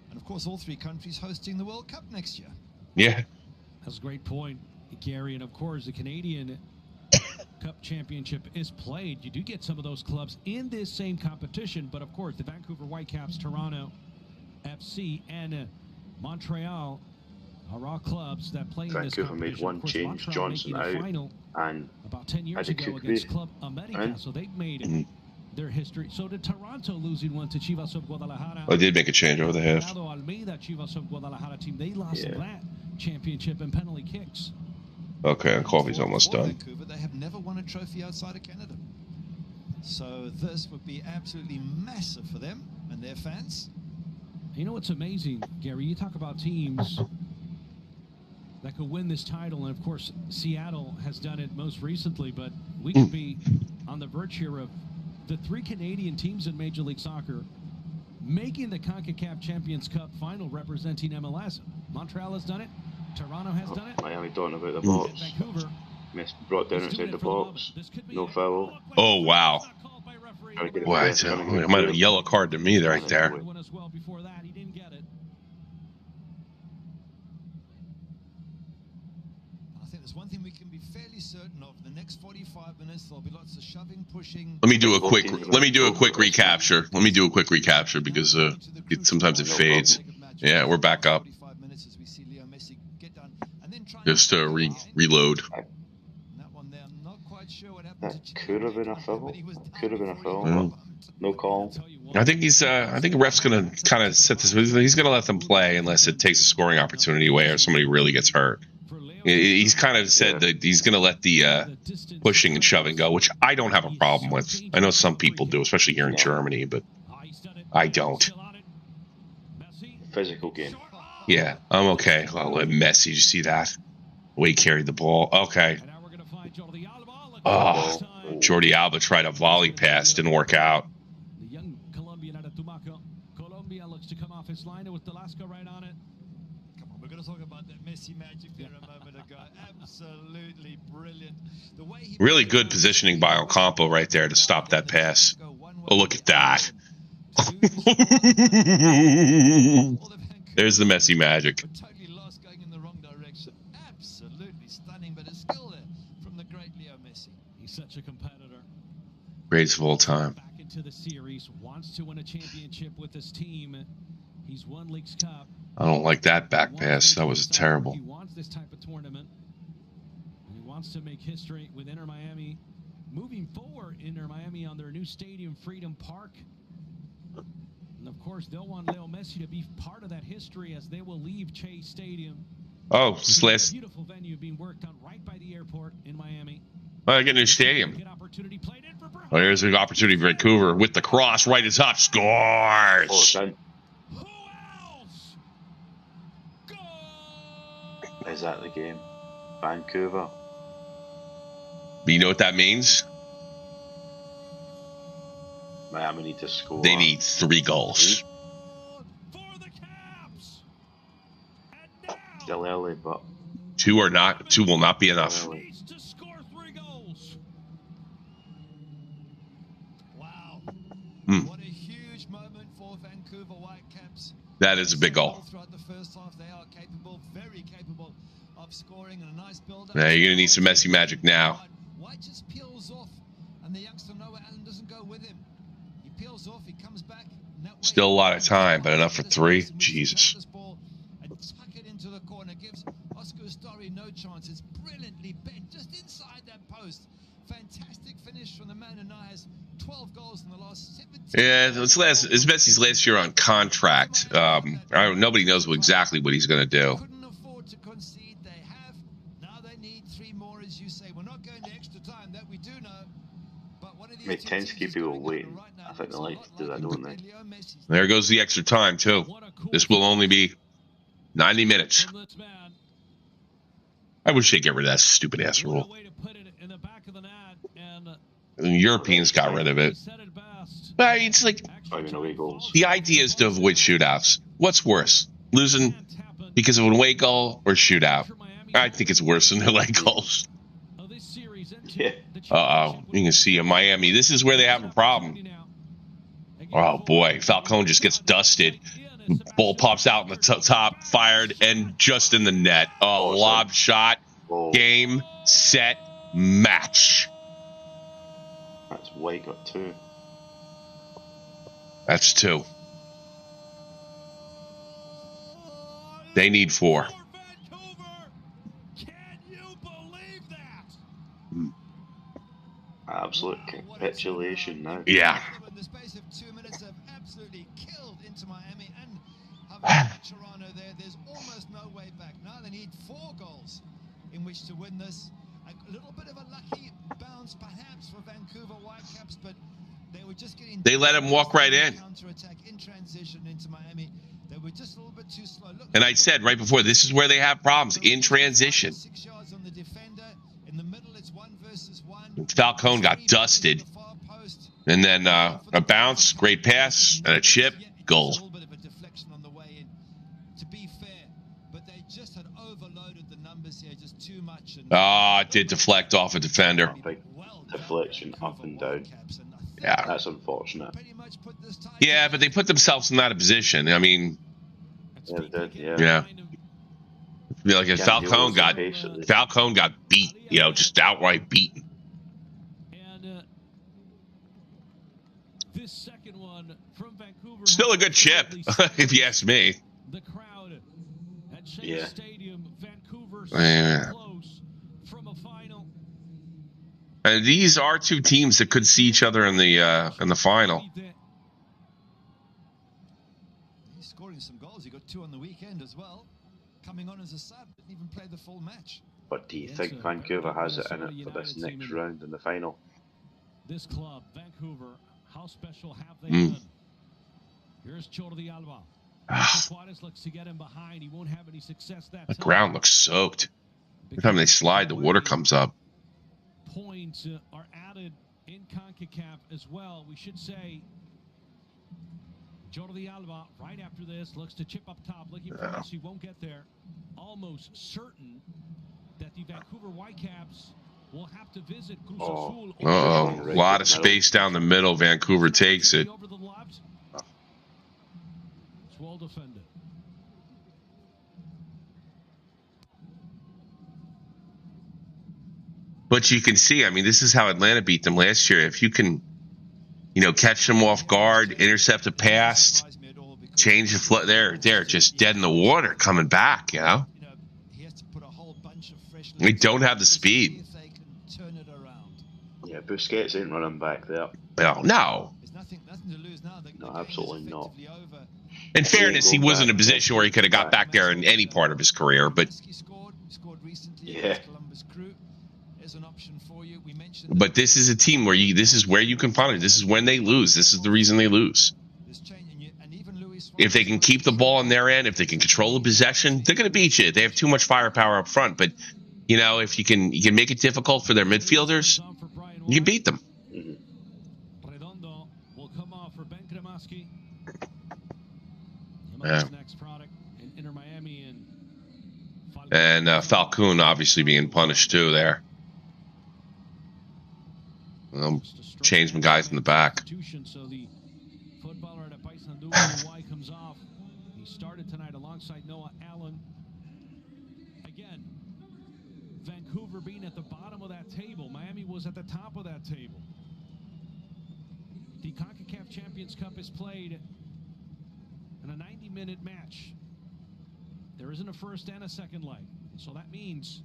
And of course, all 3 countries hosting the World Cup next year. Yeah. That's a great point, Gary. And of course, the Canadian Cup Championship is played. You do get some of those clubs in this same competition. But of course, the Vancouver Whitecaps, Toronto FC, and Montreal are all clubs that play in this competition. Vancouver made one change, Johnson out, and about 10 years ago against Club America. So they've made their history. So did Toronto losing one to Chivas of Guadalajara. They did make a change over the half. Almeida, Chivas of Guadalajara team, they lost that championship in penalty kicks. Okay, coffee's almost done. Vancouver, they have never won a trophy outside of Canada. So this would be absolutely massive for them and their fans. You know what's amazing, Gary? You talk about teams that could win this title, and of course, Seattle has done it most recently, but we could be on the verge here of the 3 Canadian teams in Major League Soccer making the Concacaf Champions Cup final representing MLS. Montreal has done it. Toronto has done it. Miami talking about the box. Vancouver brought down outside the box. No foul. Oh, wow. What? It might have a yellow card to me right there. One thing we can be fairly certain of: the next 45 minutes there'll be lots of shoving, pushing. Let me do a quick recapture. Because sometimes it fades. Yeah, we're back up. Just to reload. That could have been a foul. No call. I think ref's gonna kind of set this. He's gonna let them play unless it takes a scoring opportunity away or somebody really gets hurt. He's kind of said that he's going to let the pushing and shoving go, which I don't have a problem with. I know some people do, especially here in Germany, but I don't. Physical game. Yeah, I'm okay. I'll let Messi. Did you see that? The way he carried the ball. Okay. Oh, Jordi Alba tried a volley pass. Didn't work out. The young Colombian out of Tumaco. Colombia looks to come off his line with Delasco right on it. We're going to talk about that Messi magic there a moment ago. Absolutely brilliant. The way he really good positioning by Ocampo right there to stop that pass. Oh, look at that. There's the Messi magic. Totally lost, going in the wrong direction. Absolutely stunning, but it's still there from the great Leo Messi. He's such a competitor. Greatest of all time. Back into the series, wants to win a championship with his team. He's won Leagues Cup. I don't like that back pass. That was terrible. He wants this type of tournament. He wants to make history with Inter Miami. Moving forward, Inter Miami on their new stadium, Freedom Park. And of course, they'll want Leo Messi to be part of that history as they will leave Chase Stadium. Oh, just last. Beautiful venue being worked on right by the airport in Miami. I get a new stadium. Oh, here's an opportunity for Vancouver with the cross right at top. Scores. Oh, is that the game? Vancouver. But you know what that means? Miami need to score. They need 3 goals. Still early, but 2 will not be enough. Wow. What a huge moment for Vancouver Whitecaps. That is a big goal. Throughout the first half, they are capable, very capable of scoring, and a nice build-up. Yeah, you're gonna need some Messi magic now. White just peels off, and the youngster Noah Allen doesn't go with him. He peels off, he comes back. Still a lot of time, but enough for 3. Jesus. And tuck it into the corner, gives Oscar Story no chance. It's brilliantly bent just inside that post. Fantastic finish from the man who now has 12 goals in the last 17. Yeah, it's Messi's last year on contract. Nobody knows exactly what he's going to do. Couldn't afford to concede. They have. Now they need 3 more, as you say. We're not going to extra time. That we do know. But one of these it tends to keep people waiting. I think they like to do that, don't they? There goes the extra time too. This will only be 90 minutes. I wish they'd get rid of that stupid ass rule. The Europeans got rid of it. But it's like the idea is to avoid shootouts. What's worse, losing because of an away goal or shootout? I think it's worse than away goals. Yeah. You can see in Miami, this is where they have a problem. Oh boy, Falcone just gets dusted. Ball pops out in the top, fired, and just in the net. Oh, lob shot. Game, set, match. That's White got 2. That's 2. They need 4. Can you believe that? Absolute capitulation now. Yeah. In the space of 2 minutes, have absolutely killed into Miami and Toronto there. There's almost no way back. Now they need 4 goals in which to win this. A little bit of a lucky bounce perhaps for Vancouver Whitecaps, but they were just getting... They let him walk right in. Counter-attack in transition into Miami. They were just a little bit too slow. Look, And I said right before, this is where they have problems, in transition. 6 yards on the defender. In the middle, it's 1 versus 1. Falcone got dusted. The far post. And then a bounce, great pass, and a chip, goal. It did deflect off a defender. Big deflection up and down. Yeah. That's unfortunate. Yeah, but they put themselves in that position. I mean, yeah, they did, yeah. Like if Falcone got beat, just outright beaten. And this second one from Vancouver. Still a good chip, if you ask me. The crowd at Chase Stadium, Vancouver, close from a final. And these are two teams that could see each other in the final. He's scoring some goals. He got 2 on the weekend as well. Coming on as a sub, didn't even play the full match. But do you think Vancouver has it in it for this next round in the final? This club, Vancouver, how special have they been? Here's Jordi Alba. Suarez looks to get him behind. He won't have any success that time. The ground looks soaked. Every time they slide, the water comes up. Points are added in Concacaf as well. We should say Jordi Alba, right after this, looks to chip up top, looking for us. He won't get there. Almost certain that the Vancouver Whitecaps will have to visit Cruz Azul. A lot of space down the middle. Vancouver takes it. Over the left. It's well defended. But you can see, I mean, this is how Atlanta beat them last year. If you can, catch them off guard, intercept a pass, change the flow, they're just dead in the water coming back, They don't have the speed. Yeah, Busquets ain't running back there. No. No, absolutely not. In fairness, he was in a position where he could have got back there in any part of his career, but yeah. But this is a team where this is where you can find it. This is when they lose. This is the reason they lose. If they can keep the ball in their end, if they can control the possession, they're going to beat you. They have too much firepower up front. But, if you can make it difficult for their midfielders, you can beat them. Yeah. And Falcone obviously being punished too there. Change some guys in the back. So the footballer at Paysandú comes off. He started tonight alongside Noah Allen. Again, Vancouver being at the bottom of that table. Miami was at the top of that table. The Concacaf Champions Cup is played in a 90-minute match. There isn't a first and a second leg. So that means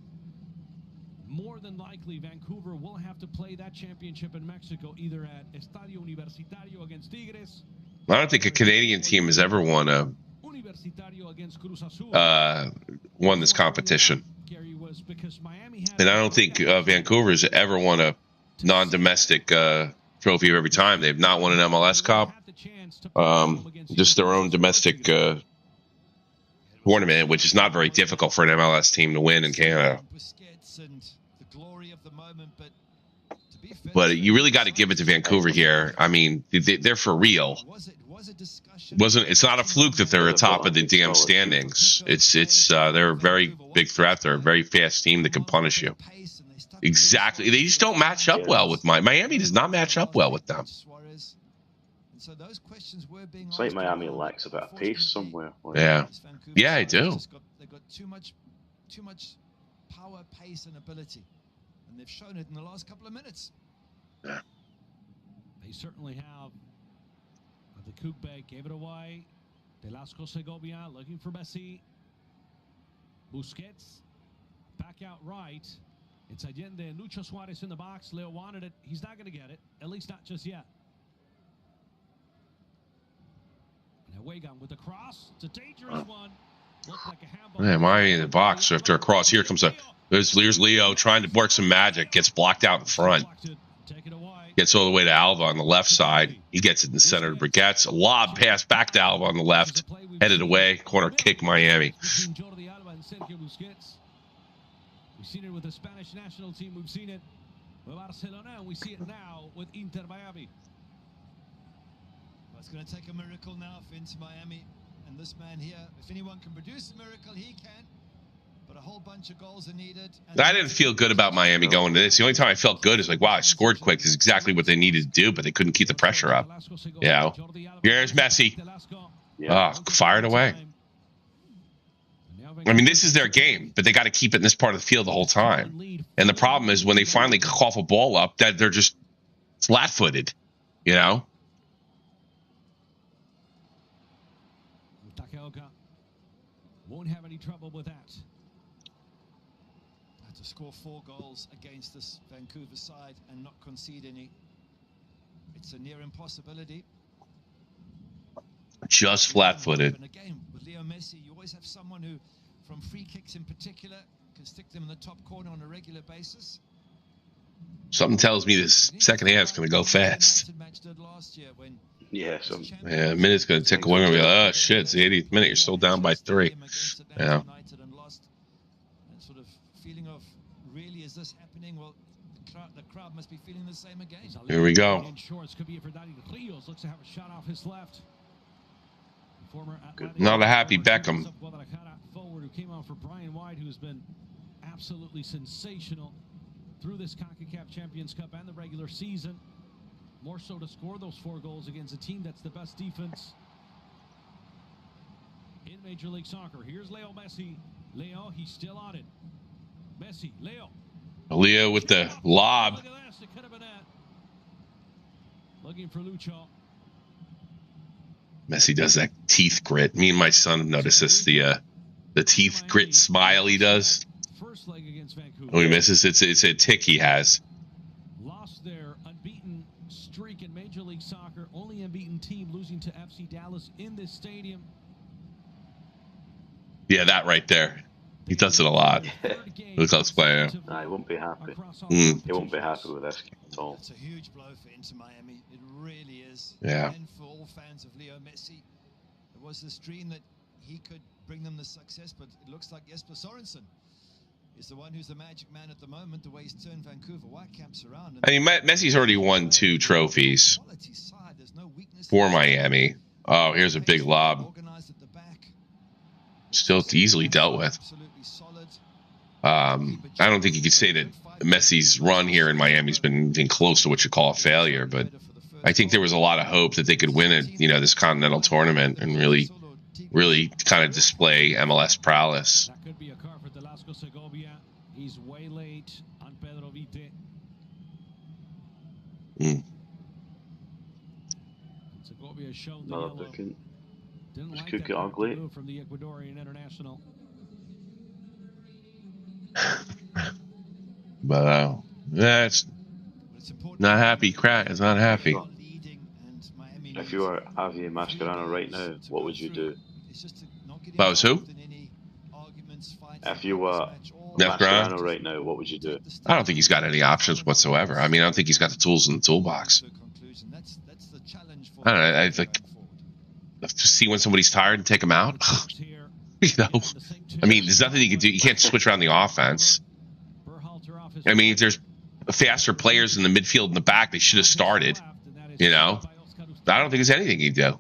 more than likely Vancouver will have to play that championship in Mexico, either at Estadio Universitario against Tigres. I don't think a Canadian team has ever won this competition. And I don't think Vancouver's ever won a non-domestic trophy every time. They've not won an MLS Cup. Just their own domestic tournament, which is not very difficult for an MLS team to win in Canada. But you really got to give it to Vancouver here. I mean, they're for real. It's not a fluke that they're atop of the damn standings. They're a very big threat. They're a very fast team that can punish you. Exactly. They just don't match up well with Miami. Does not match up well with them. It's like Miami lacks a bit of pace somewhere. Yeah, I do. They've got too much power, pace, and ability, and they've shown it in the last couple of minutes. Yeah. They certainly have. The Cookbay gave it away. Velasco Segovia looking for Messi. Busquets back out right. It's Allende and Lucho Suarez in the box. Leo wanted it. He's not going to get it, at least not just yet. And Wagon with the cross. It's a dangerous one. Looked like a handball. Yeah, Miami in the box after a cross. Here comes there's Leo trying to work some magic. Gets blocked out in front. Gets all the way to Alva on the left side. He gets it in the center of Briquettes. A lob pass back to Alva on the left. Headed away. Corner kick, Miami. We've seen it with the Spanish national team. We've seen it with Barcelona. And we see it now with Inter Miami. it's going to take a miracle now for Inter Miami. And this man here, if anyone can produce a miracle, he can. But a whole bunch of goals are needed. I didn't feel good about Miami going to this. The only time I felt good is like, wow, I scored quick. This is exactly what they needed to do, but they couldn't keep the pressure up. You know, here's Messi. Oh, fired away. I mean, this is their game, but they got to keep it in this part of the field the whole time. And the problem is when they finally cough a ball up, that they're just flat-footed, you know? Takaoka won't have any trouble with that. To score 4 goals against this Vancouver side and not concede any. It's a near impossibility. Just flat-footed. And again, with Leo Messi, you always have someone who, from free kicks in particular, can stick them in the top corner on a regular basis. Something tells me this second half is going to go fast. Yeah, a minute's going to tick away. And be like, oh, shit, it's the 80th minute. You're still down by 3. Yeah. Sort of feeling of, really, is this happening? Well, the crowd must be feeling the same again. Here we go. Looks to have a shot off his left. Not a happy Beckham. Forward who came on for Brian White, who's been absolutely sensational through this Concacaf Champions Cup and the regular season. More so to score those 4 goals against a team that's the best defense in Major League Soccer. Here's Leo Messi. Leo, he's still on it. Messi, Leo with the lob. Look at this. It could have been that. Looking for Lucho. Messi does that teeth grit. Me and my son have noticed this. The teeth grit smile he does. First leg against Vancouver. When he misses, it's a tick he has. Lost their unbeaten streak in Major League Soccer. Only unbeaten team losing to FC Dallas in this stadium. Yeah, that right there. He does it a lot. Look, let's play. He won't be happy. He won't be happy with this at all. It's a huge blow for Inter Miami. It really is. Yeah. And for all fans of Leo Messi, it was this dream that he could bring them the success, but it looks like Jesper Sorensen is the one who's the magic man at the moment, the way he's turned Vancouver Whitecaps around. I mean, Messi's already won 2 trophies for Miami. Oh, here's a big lob. Still easily dealt with. I don't think you could say that Messi's run here in Miami's been anything close to what you call a failure, but I think there was a lot of hope that they could win it, this continental tournament and really kind of display MLS prowess. That could be a car for Velasco Segovia. He's way late on Pedro Vite. Segovia showed the yellow. Didn't like that ugly from the Ecuadorian international. But that's not happy. Crack is not happy. If you were Javier Mascherano right now, what would you do? If I was who? If you were Mascherano right now, what would you do? I don't think he's got any options whatsoever. I mean, I don't think he's got the tools in the toolbox. I don't know. I think to see when somebody's tired and take him out. I mean, there's nothing you can do. You can't switch around the offense. I mean, if there's faster players in the midfield and the back, they should have started. I don't think there's anything you do.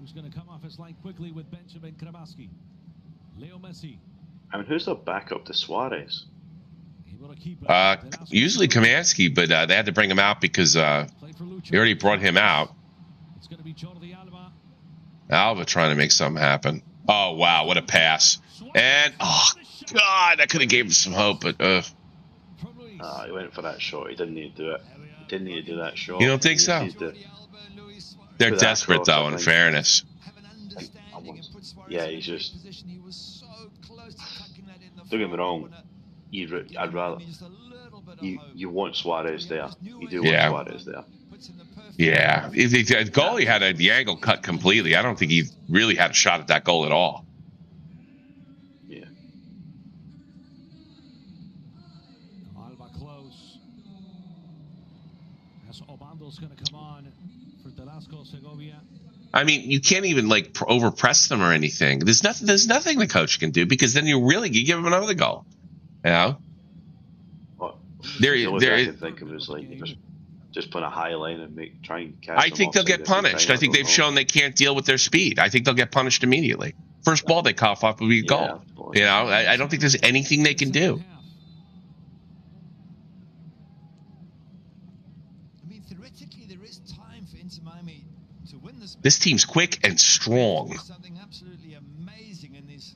I mean, who's the backup to Suarez? Usually Kamansky, but they had to bring him out because they already brought him out. Alba trying to make something happen. Oh, wow, what a pass. And, oh, God, that could have gave him some hope, but... he went for that shot. He didn't need to do it. He didn't need to do that shot. You don't think so? They're desperate, though, in fairness. Yeah, he's just... Don't get me wrong. I'd rather... You want Suarez there. You do want Suarez there. Yeah. The goalie had the angle cut completely. I don't think he really had a shot at that goal at all. Yeah. Alba close. As Obando's going to come on for Velasco Segovia. I mean, you can't even overpress them or anything. There's nothing the coach can do because then you give him another goal. You know? The only thing I can think of is just put a high line and try and catch I think they'll get punished. I think they've shown they can't deal with their speed. I think they'll get punished immediately. First ball they cough up will be a goal. Absolutely. You know, I don't think there's anything they can do. I mean, theoretically, there is time for Inter Miami to win this. This team's quick and strong. Something absolutely amazing in these.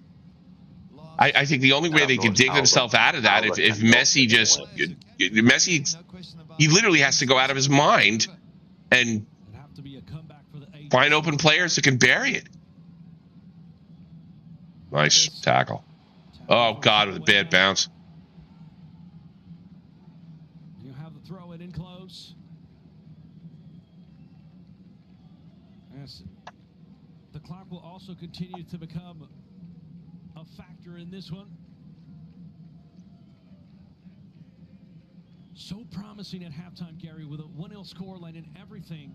I think the only way they can dig themselves out of that if Messi just he literally has to go out of his mind and find open players that can bury it. Nice tackle. Oh God, with a bad bounce. You have the throw it in close. Yes. The clock will also continue to become a factor in this one. So promising at halftime, Gary, with a 1-0 scoreline and everything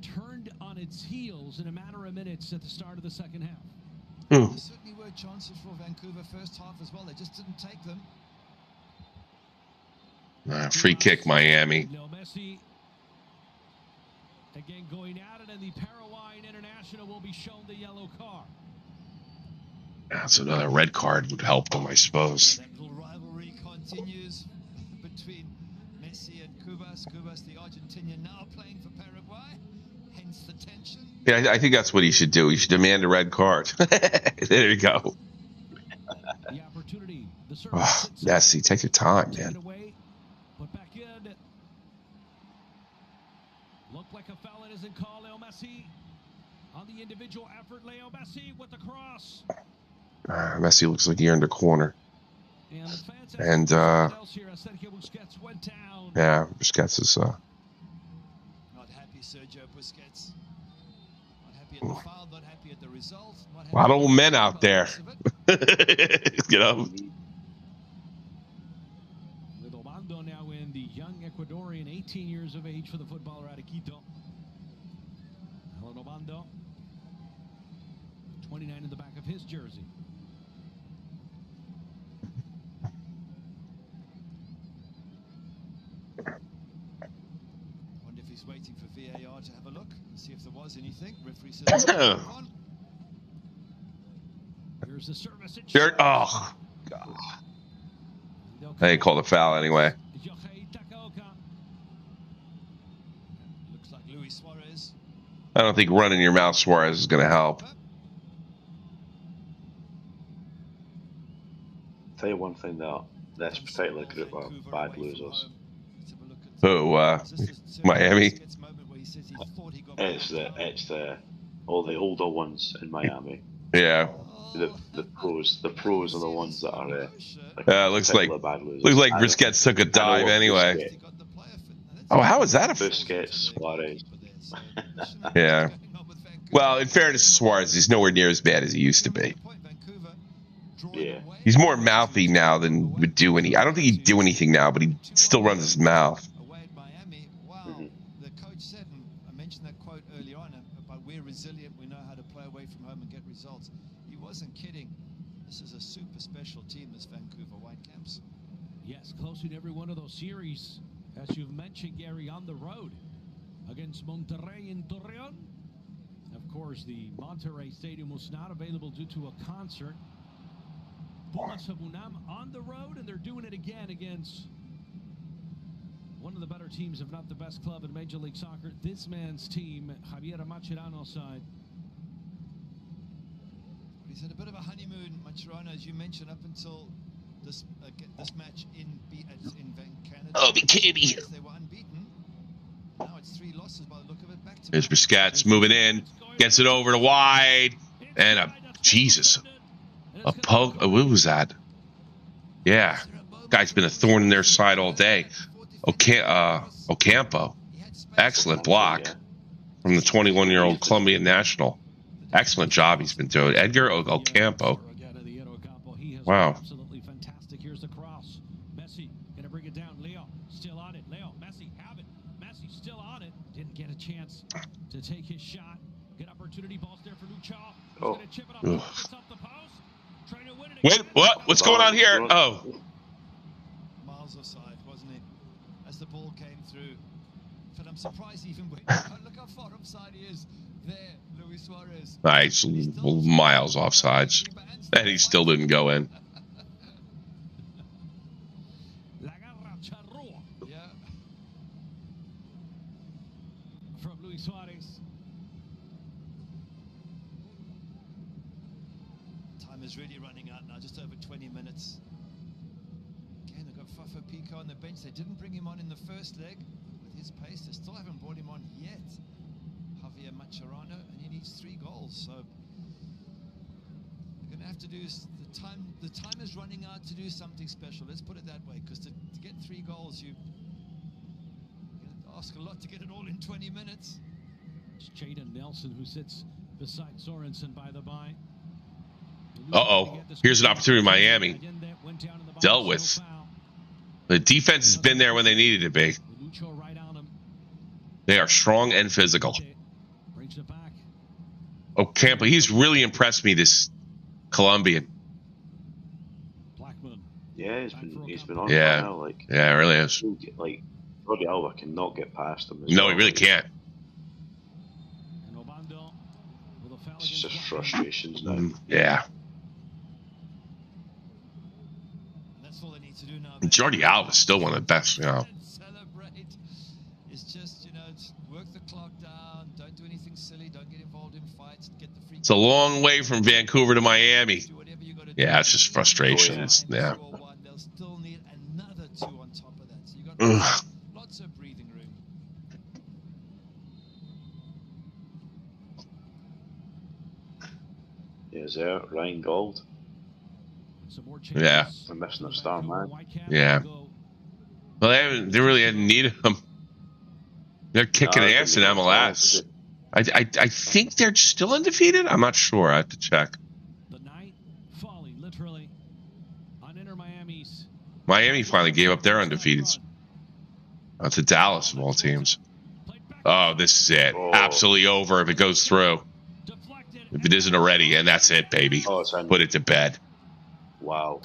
turned on its heels in a matter of minutes at the start of the second half. There certainly were chances for Vancouver first half as well. They just didn't take them. Free kick, Miami. Messi again going at it, and the Paraguayan international will be shown the yellow card. That's another red card would help them, I suppose. That little rivalry continues between Messi and Cubas. Cubas, the Argentinian, now playing for Paraguay. Hence the tension. Yeah, I think that's what he should do. He should demand a red card. There you go. The opportunity. Messi, take your time, man. Put back in. Looked like a foul. It isn't called. Leo Messi on the individual effort. Leo Messi with the cross. Messi looks like he earned a corner. And yeah, Busquets is not happy. Sergio Busquets not happy at the foul, not happy at the result. A lot of old men out there. You know. With Obando now in, the young Ecuadorian, 18 years of age for the footballer out of Quito. Alan Obando, 29 in the back of his jersey. Waiting for VAR to have a look and see if there was anything. Referee says here's the service. Oh, God. They called a foul anyway. Looks like Luis Suarez. I don't think running your mouth Suarez is going to help. Tell you one thing though, this particular group are bad losers. Who, Miami? It's all the older ones in Miami. Yeah. The pros are the ones that are. Looks like Busquets took a dive anyway. Oh, how is that a Busquets, Suarez? Yeah. Well, in fairness to Suarez, he's nowhere near as bad as he used to be. Yeah. He's more mouthy now than would do any. I don't think he'd do anything now, but he still runs his mouth. Resilient, we know how to play away from home and get results. He wasn't kidding. This is a super special team, this Vancouver Whitecaps. Yes, close in every one of those series, as you've mentioned, Gary, on the road against Monterrey in Torreon. Of course, the Monterrey Stadium was not available due to a concert. Pumas of Unam on the road, and they're doing it again against one of the better teams, if not the best club in Major League Soccer. This man's team, Javier Mascherano's side. He's had a bit of a honeymoon, Mascherano, as you mentioned, up until this match in Canada. Oh, Bikini. They were unbeaten. Now it's 3 losses by the look of it. Back to There's Busquets moving in, gets it over to wide, and a poke. What was that? Yeah, guy's been a thorn in their side all day. Ocampo, excellent block from the 21-year-old Colombian national. Excellent job he's been doing. Edgar Ocampo. Wow. Absolutely fantastic. Here's the cross. Messi gonna bring it down. Leo still on it. Leo, Messi have it. Messi still on it. Didn't get a chance to take his shot. Good opportunity. Ball's there for Lucha. Oh. Gonna chip it up. It's up the post. Trying to win it. Wait, what? What's going on here? Oh. Miles offside, wasn't he? As the ball came through. I'm surprised even look how far offside he is there, Luis Suarez. Nice, miles offsides, and he still didn't go in. Yeah. From Luis Suarez. Time is really running out now, just over 20 minutes. Again, they've got Fafo Pico on the bench. They didn't bring him on in the first leg with his pace. They still haven't brought him on yet. Javier Mascherano, and he needs 3 goals. So they're going to have to do the time is running out to do something special. Let's put it that way, because to get 3 goals, you're going to ask a lot to get it all in 20 minutes. It's Jaden Nelson who sits beside Sorensen by the by. Here's an opportunity Miami dealt with. The defense has been there when they needed to be. They are strong and physical. Campo, he's really impressed me, this Colombian. Yeah, he's been on now. Like, yeah, it really is. Like, Jordi Alba cannot get past him. No, he really can't. It's just frustrations now. Yeah. Jordi Alba is still one of the best, Celebrate. It's just, work the clock down. Don't do anything silly. Don't get involved in fights. Get the free. It's a long way from Vancouver to Miami. Yeah, it's just frustration. They'll still need another 2 on top of that. So you got lots of breathing room. Is there Ryan Gold? Yeah. We're missing a star, man. Yeah. Well, they really hadn't needed him. They're kicking ass in MLS. I think they're still undefeated. I'm not sure. I have to check. The night falling literally on Inter Miami's. Miami finally gave up their undefeateds. To Dallas of all teams. Oh, this is it. Absolutely over if it goes through. If it isn't already, and that's it, baby. Put it to bed. Wow.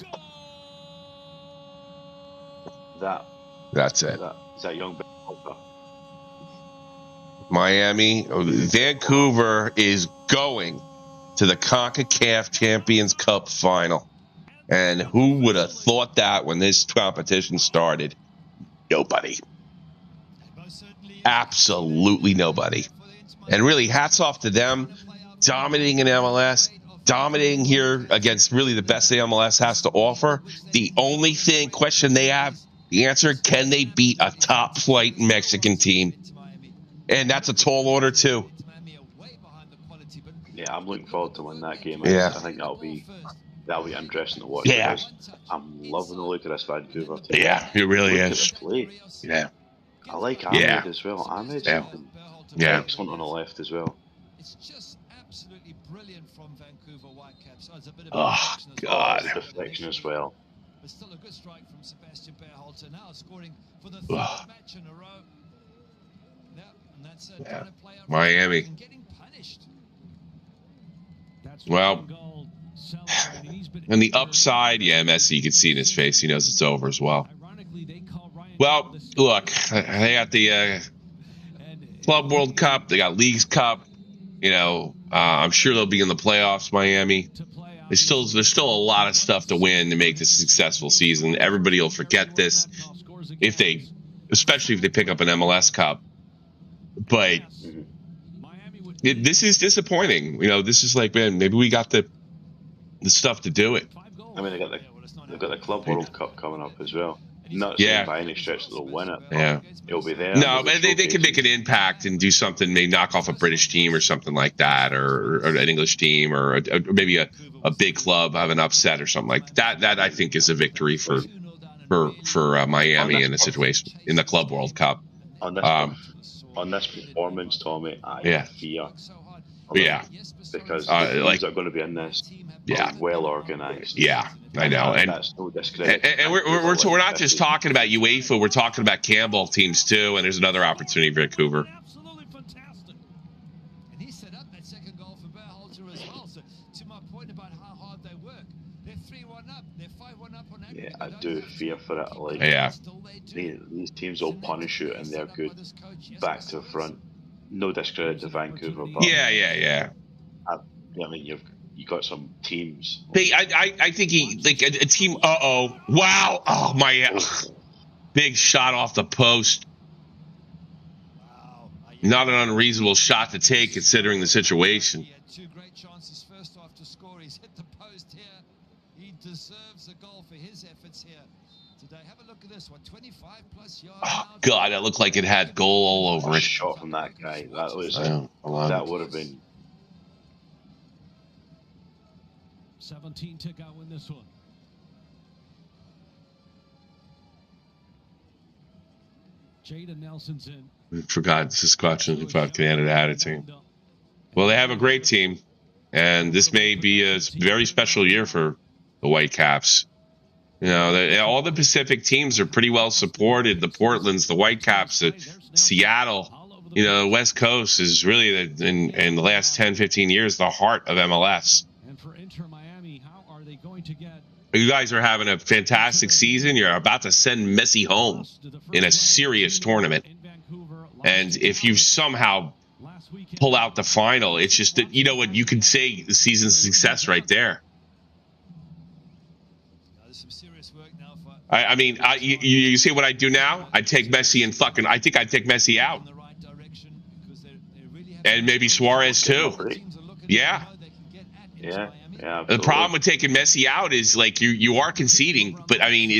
That's it. Is that young Miami, Vancouver is going to the Concacaf Champions Cup final. And who would have thought that when this competition started? Nobody. Absolutely nobody. And really, hats off to them, dominating in MLS, dominating here against really the best MLS has to offer. The only question they have, the answer, can they beat a top-flight Mexican team? And that's a tall order, too. Yeah, I'm looking forward to winning that game. Yeah. I think that'll be interesting to watch. Yeah. I'm loving the look of this Vancouver team. Yeah, it really is. Yeah. I like Ahmed as well. Ahmed's excellent on the left as well. It's just absolutely brilliant from Vancouver Whitecaps. It's a bit of God. Deflection as well. But still a good strike from Sebastian Berhalter, now scoring for the 3rd match in a row. Yeah, and that's Miami. Getting punished. Well, on the upside, Messi, you can see in his face. He knows it's over as well. Well, look, they got the Club World Cup. They got Leagues Cup. I'm sure they'll be in the playoffs, Miami. There's still a lot of stuff to win to make this a successful season. Everybody will forget this especially if they pick up an MLS Cup. But this is disappointing. This is like, man, maybe we got the stuff to do it. I mean, they've got the Club World Cup coming up as well. Not saying by any stretch that they'll win it. Yeah, it'll be there. No, but they can make an impact and do something. Maybe knock off a British team or something like that, or an English team, or maybe a big club have an upset or something like that. That I think is a victory for Miami in the situation in the Club World Cup. On this performance, Tommy, I fear. Because the teams are going to be in this. Well organized. Yeah, I know, and that's no discredit. And we're not just talking about UEFA. We're talking about Campbell teams too. And there's another opportunity for Vancouver. Absolutely fantastic. And he set up that second goal for Berhalter as well. So to my point about how hard they work, they're Yeah, I do fear for it. Like, yeah, these teams will punish you, and they're good back to front. No discredit to Vancouver, but yeah. I mean, you got some teams. I think he like a team. Wow! Oh my! Big shot off the post. Not an unreasonable shot to take considering the situation. He had 2 great chances first half to score. He's hit the post here. He deserves a goal for his efforts here today. Have a look at this. 25 plus yards. Oh God, that looked like it had goal all over it. Shot from that guy. That was that would have been 17 to go in this one. Jaden Nelson's in. I forgot Saskatchewan about Canada had a team. Well, they have a great team, and this may be a very special year for the Whitecaps. You know, all the Pacific teams are pretty well supported. The Portlands, the Whitecaps, Seattle. You know, the West Coast is really, in the last 10, 15 years, the heart of MLS. And for Inter Miami, how are they going to get? You guys are having a fantastic season. You're about to send Messi home in a serious tournament. And if you somehow pull out the final, it's just that, you know what, you can say the season's success right there. I mean, you see what I do now? I take Messi and I think I'd take Messi out. And maybe Suarez too. Yeah. Yeah. The problem with taking Messi out is, like, you are conceding, but I mean,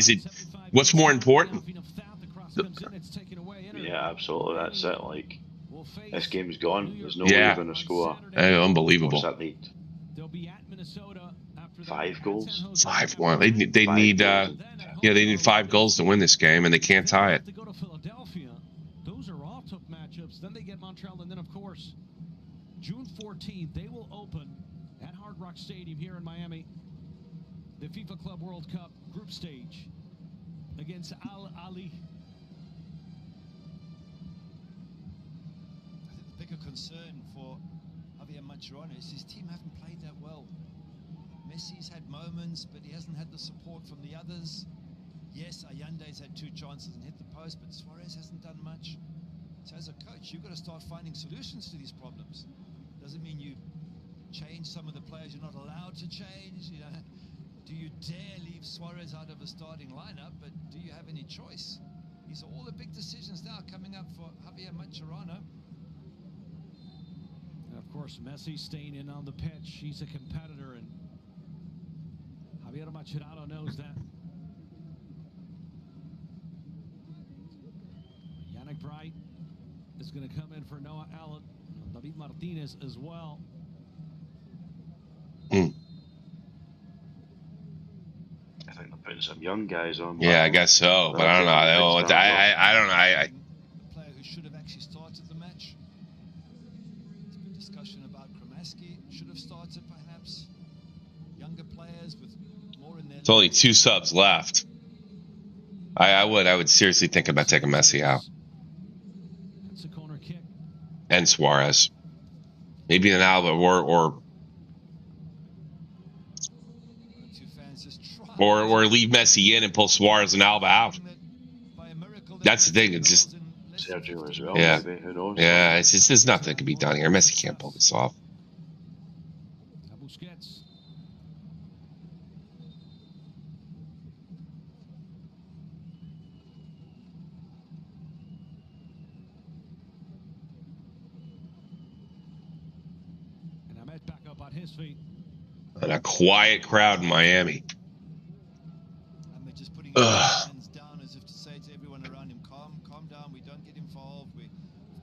what's more important? Yeah, absolutely. That's it. Like, this game's gone. There's no way you're going to score. Unbelievable. What's that need? 5 goals? 5-1. They need they need 5 goals to win this game, and they can't tie it. They go to Philadelphia. Those are all tough matchups. Then they get Montreal, and then of course, June 14th they will open at Hard Rock Stadium here in Miami, the FIFA Club World Cup group stage against Al Ahly. I think the bigger concern for Javier Mascherano is his team haven't played that well. Messi's had moments, but he hasn't had the support from the others. Yes, Allande's had 2 chances and hit the post, but Suarez hasn't done much. So as a coach, you've got to start finding solutions to these problems. Doesn't mean you change some of the players you're not allowed to change. You know, do you dare leave Suarez out of a starting lineup? But do you have any choice? These are all the big decisions now coming up for Javier Mascherano. And of course, Messi staying in on the pitch. He's a competitor, and Javier Mascherano knows that. Yannick Bright is going to come in for Noah Allen. David Martinez as well. I think they're putting some young guys on. Yeah, I guess so, but I don't know. I don't know. The player who should have actually started the match. There's been discussion about Kramaski should have started, perhaps. Younger players with more in their. It's only 2 subs left. I would seriously think about taking Messi out. That's a corner kick. And Suarez. Maybe an Alba or leave Messi in and pull Suarez and Alba out. That's the thing. It's just Sergio as well. Yeah, maybe. Who knows? Yeah. It's just, there's nothing that can be done here. Messi can't pull this off. And Ahmed back up on his feet. And a quiet crowd in Miami. Just putting his hands down as if to say to everyone around him, calm down, we don't get involved, we've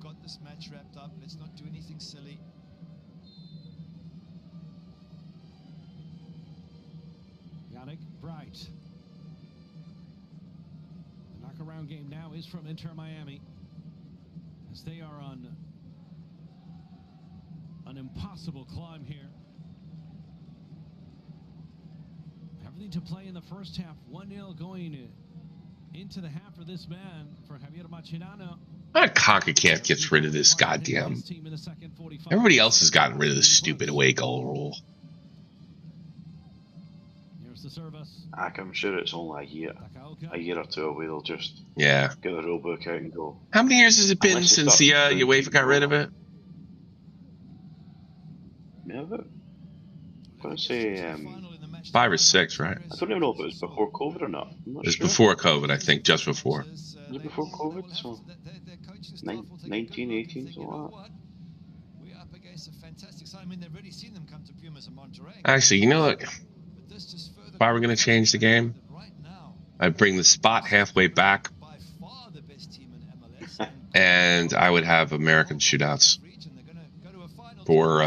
got this match wrapped up, let's not do anything silly. Yannick Bright. The knockaround game now is from Inter Miami, as they are on an impossible climb here. Everything to play in the first half. 1-0 going into the half for this man, for Javier Mascherano. Concacaf gets rid of this goddamn. Everybody else has gotten rid of this stupid away goal rule. I'm sure it's only a year or two away. They'll just get the rule book out and go. How many years has it been since the UEFA got rid of it? Yeah, I'm going to say 5 or 6, right? I don't even know if it was before COVID or not. It was before COVID, I think, just before. Was it before COVID? So 19, 18, something like that. Actually, you know what? If I were going to change the game, I'd bring the spot halfway back, and I would have American shootouts for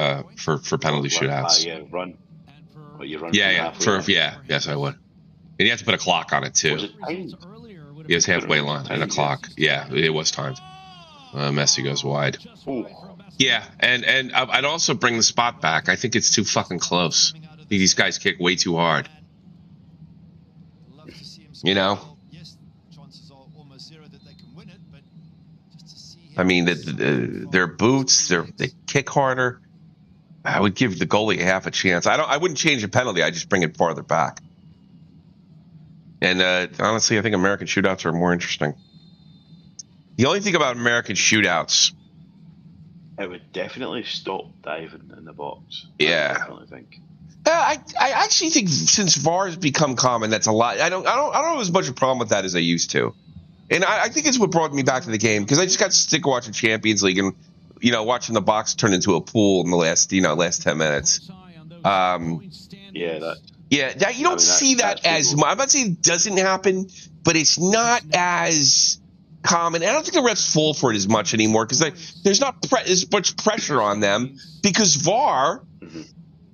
penalty shootouts. Yeah, run. Yes, I would. And you have to put a clock on it too. Was it timed? It was halfway line and a clock. Yeah, it was timed. Messi goes wide. Ooh. Yeah, and I'd also bring the spot back. I think it's too fucking close. These guys kick way too hard. You know? I mean, their boots, they kick harder. I would give the goalie half a chance. I wouldn't change the penalty. I just bring it farther back. And honestly, I think American shootouts are more interesting. The only thing about American shootouts, it would definitely stop diving in the box. Yeah, I definitely think. I actually think since VAR has become common, that's a lot. I don't have as much a problem with that as I used to. And I think it's what brought me back to the game, because I just got sick of watching Champions League and watching the box turn into a pool in the last 10 minutes. Yeah, you don't see that as much. I'm not saying it doesn't happen, but it's not as common. I don't think the refs fall for it as much anymore, because there's not as much pressure on them, because VAR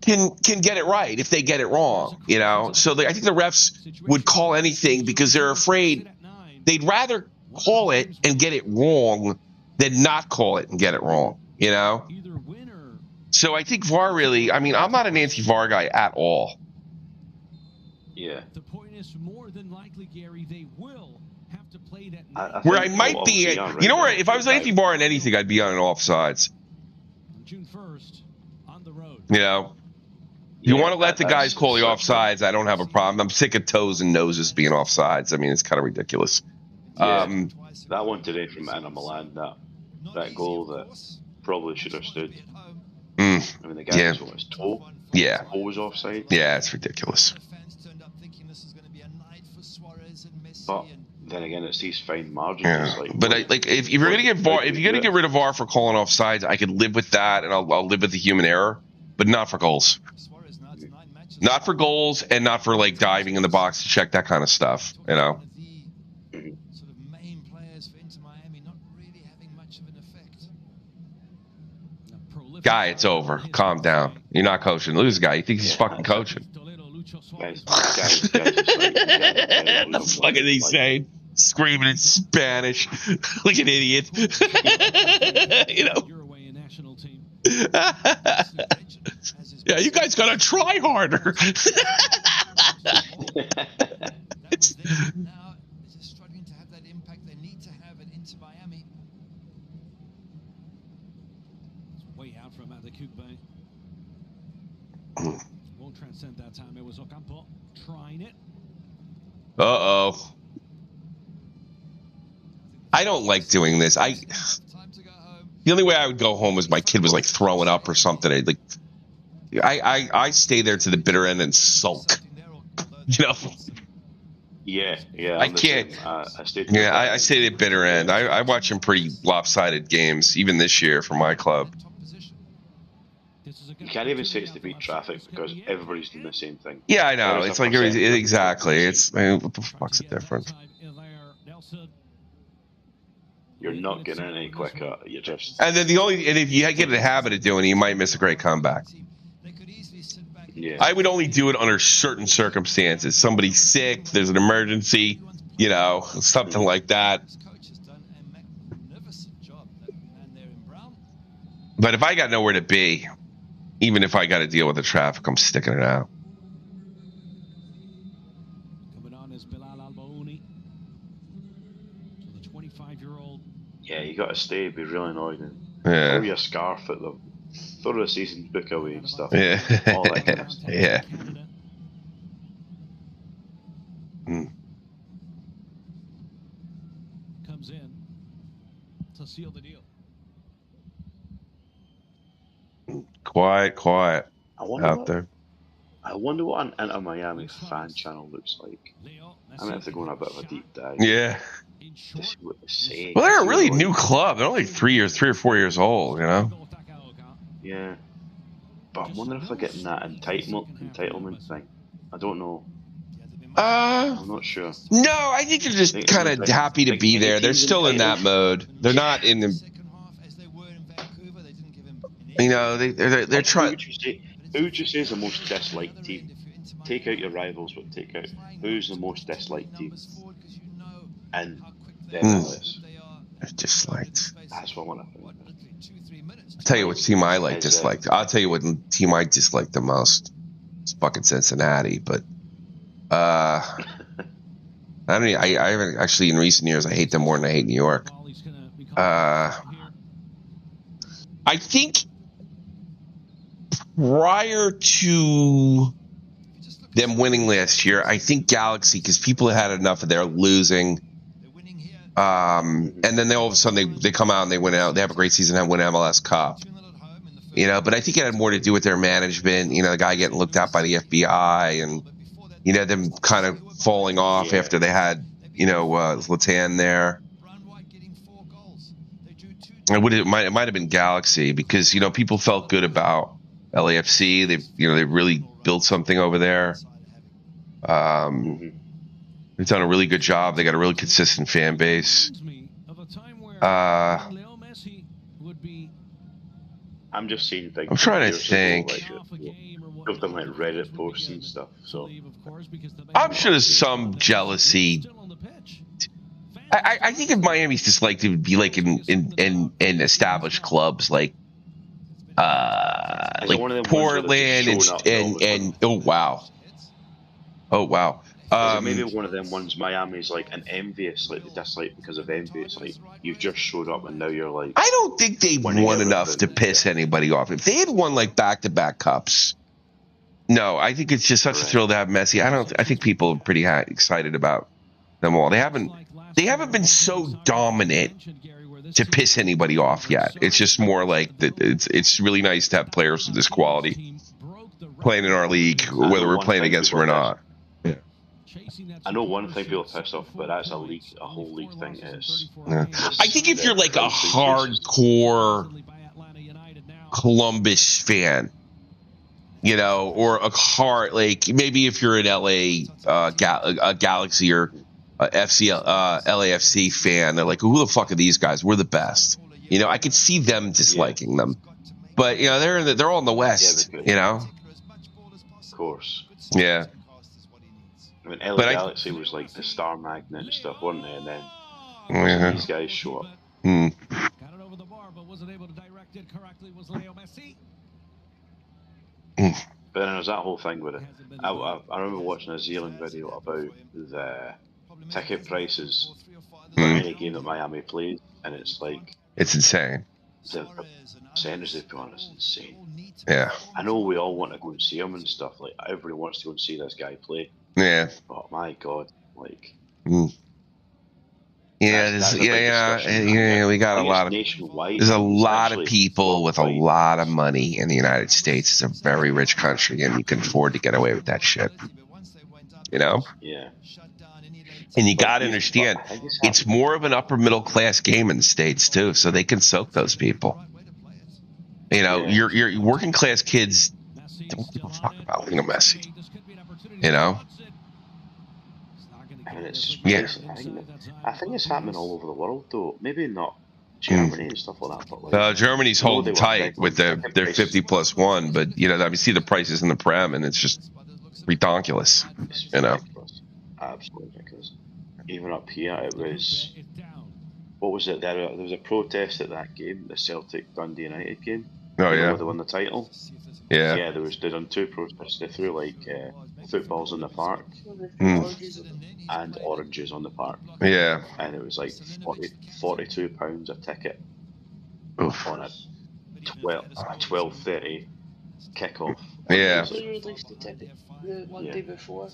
can get it right if they get it wrong. So I think the refs would call anything because they're afraid. They'd rather call it and get it wrong than not call it and get it wrong. So I think VAR really. I mean, I'm not an anti-VAR guy at all. Yeah. The point is, more than likely, Gary, they will have to play that. Where I might be, if I was anti-VAR in anything, I'd be on an offsides. June 1st, on the road. You want to let the guys call the offsides, I don't have a problem. I'm sick of toes and noses being offsides. I mean, it's kind of ridiculous. Yeah, that one today from Inter Milan, that goal that probably should have stood. I mean, the guy was his toe. Yeah. His toe was offside. Yeah, it's ridiculous. But then again, it's these fine margins. Yeah. But if you're gonna get VAR, if you're gonna get rid of VAR for calling offsides, I could live with that, and I'll live with the human error, but not for goals. Not for goals, and not for diving in the box to check that kind of stuff. Guy, it's over. Calm down. You're not coaching. Look at this guy. He thinks he's fucking coaching. That's fucking insane. Screaming in Spanish like an idiot. Yeah, you guys gotta try harder. Won't transcend that time. It was Ocampo trying it. Uh-oh. I don't like doing this. The only way I would go home is my kid was throwing up or something. I stay there to the bitter end and sulk. Yeah. I can't. I stay to the bitter end. I watch some pretty lopsided games, even this year for my club. You can't even say it's to beat traffic because everybody's doing the same thing. Yeah, I know. It's exactly. What the fuck's the difference? You're not getting any quicker. You're just. And then if you get in the habit of doing it, you might miss a great comeback. Yeah. I would only do it under certain circumstances. Somebody's sick, there's an emergency, something like that. But if I got nowhere to be, even if I got to deal with the traffic, I'm sticking it out. Coming on is Bilal Albaouni, the 25-year-old. Yeah, you got to stay. It'd be really annoying. Yeah. Throw your scarf at them. Throw the season's book away and stuff. Yeah. All that kind of stuff. Yeah. comes in to seal the deal. Quiet out there. I wonder what an Inter Miami fan channel looks like. I might have to go on a bit of a deep dive. Yeah. To see what they say. Well, they're a really new club. They're only 3 or 4 years old, you know? Yeah. But I'm wondering if they're getting that entitlement thing. I don't know. I'm not sure. No, I think they're just kind of happy to be there. They're still in that mode. They're not in the. You know, they're trying. Who would you say is the most disliked team? Take out your rivals, but take out who's the most disliked team. And the MLS. Disliked. That's what I want to think. I'll tell you which team I disliked. I'll tell you what team I disliked the most. It's fucking Cincinnati, but I haven't actually in recent years. I hate them more than I hate New York. I think prior to them winning last year, I think Galaxy, because people had enough of their losing. And then all of a sudden they come out and they win out. They have a great season and win MLS Cup. You know, but I think it had more to do with their management. You know, the guy getting looked at by the FBI and, you know, them kind of falling off after they had, you know, Zlatan there. It might have been Galaxy because, you know, people felt good about LAFC. They really built something over there. They've done a really good job. They got a really consistent fan base. I'm just seeing things. I'm trying to think. Of them like Reddit posts and stuff. So I'm sure there's some jealousy. I think if Miami's disliked, it would be like in established clubs like Portland and oh wow. Maybe one of them ones Miami's like an envious, like they dislike because of envy. It's like you've just showed up and now you're like. I don't think they've won enough to piss anybody off. If they had won like back-to-back cups, no, I think it's just such a thrill to have Messi. I think people are pretty excited about them all. They haven't been so dominant to piss anybody off yet. It's just more like it's really nice to have players of this quality playing in our league, whether we're playing against them or not. Yeah. I know one thing people are pissed off, but that's a whole league thing. Is I think if you're like a hardcore Columbus fan, you know, or a like maybe if you're an LA Galaxy or LAFC fan, they're like, who the fuck are these guys? We're the best. You know, I could see them disliking them, but you know, they're all in the West. You know, of course. Yeah. I mean, LA Galaxy was like the star magnet and stuff, weren't they? And then these guys show up. Got it over the bar, but wasn't able to direct it correctly. Was Leo Messi? But then there's that whole thing with it. I remember watching a Zealand video about the ticket prices for any game that Miami plays, and it's like it's insane. The percentage they put on is insane. Yeah. I know we all want to go and see him and stuff. Like everybody wants to go and see this guy play. Yeah. Oh my God! Like. Yeah, we got a lot of. There's a lot of people with a lot of money in the United States. It's a very rich country, and you can afford to get away with that shit. You know. Yeah. And you got to understand, it's more of an upper middle class game in the States too, so they can soak those people. You know, your working class kids don't give a fuck about Lionel Messi. You know. And it's just I think it's happening all over the world, though. Maybe not Germany and stuff like that. But like, Germany's holding tight with their 50+1, but you know, I mean, see the prices in the Prem, and it's just ridiculous. You know, absolutely ridiculous. Even up here, it was. What was it? There was a protest at that game, the Celtic Dundee United game. Oh yeah, they won the title. Yeah. Yeah, they done 2 protests. They threw like footballs in the park and oranges on the park. Yeah. And it was like £42 a ticket on a 12:30 kickoff. Yeah. So you released the ticket the one day before.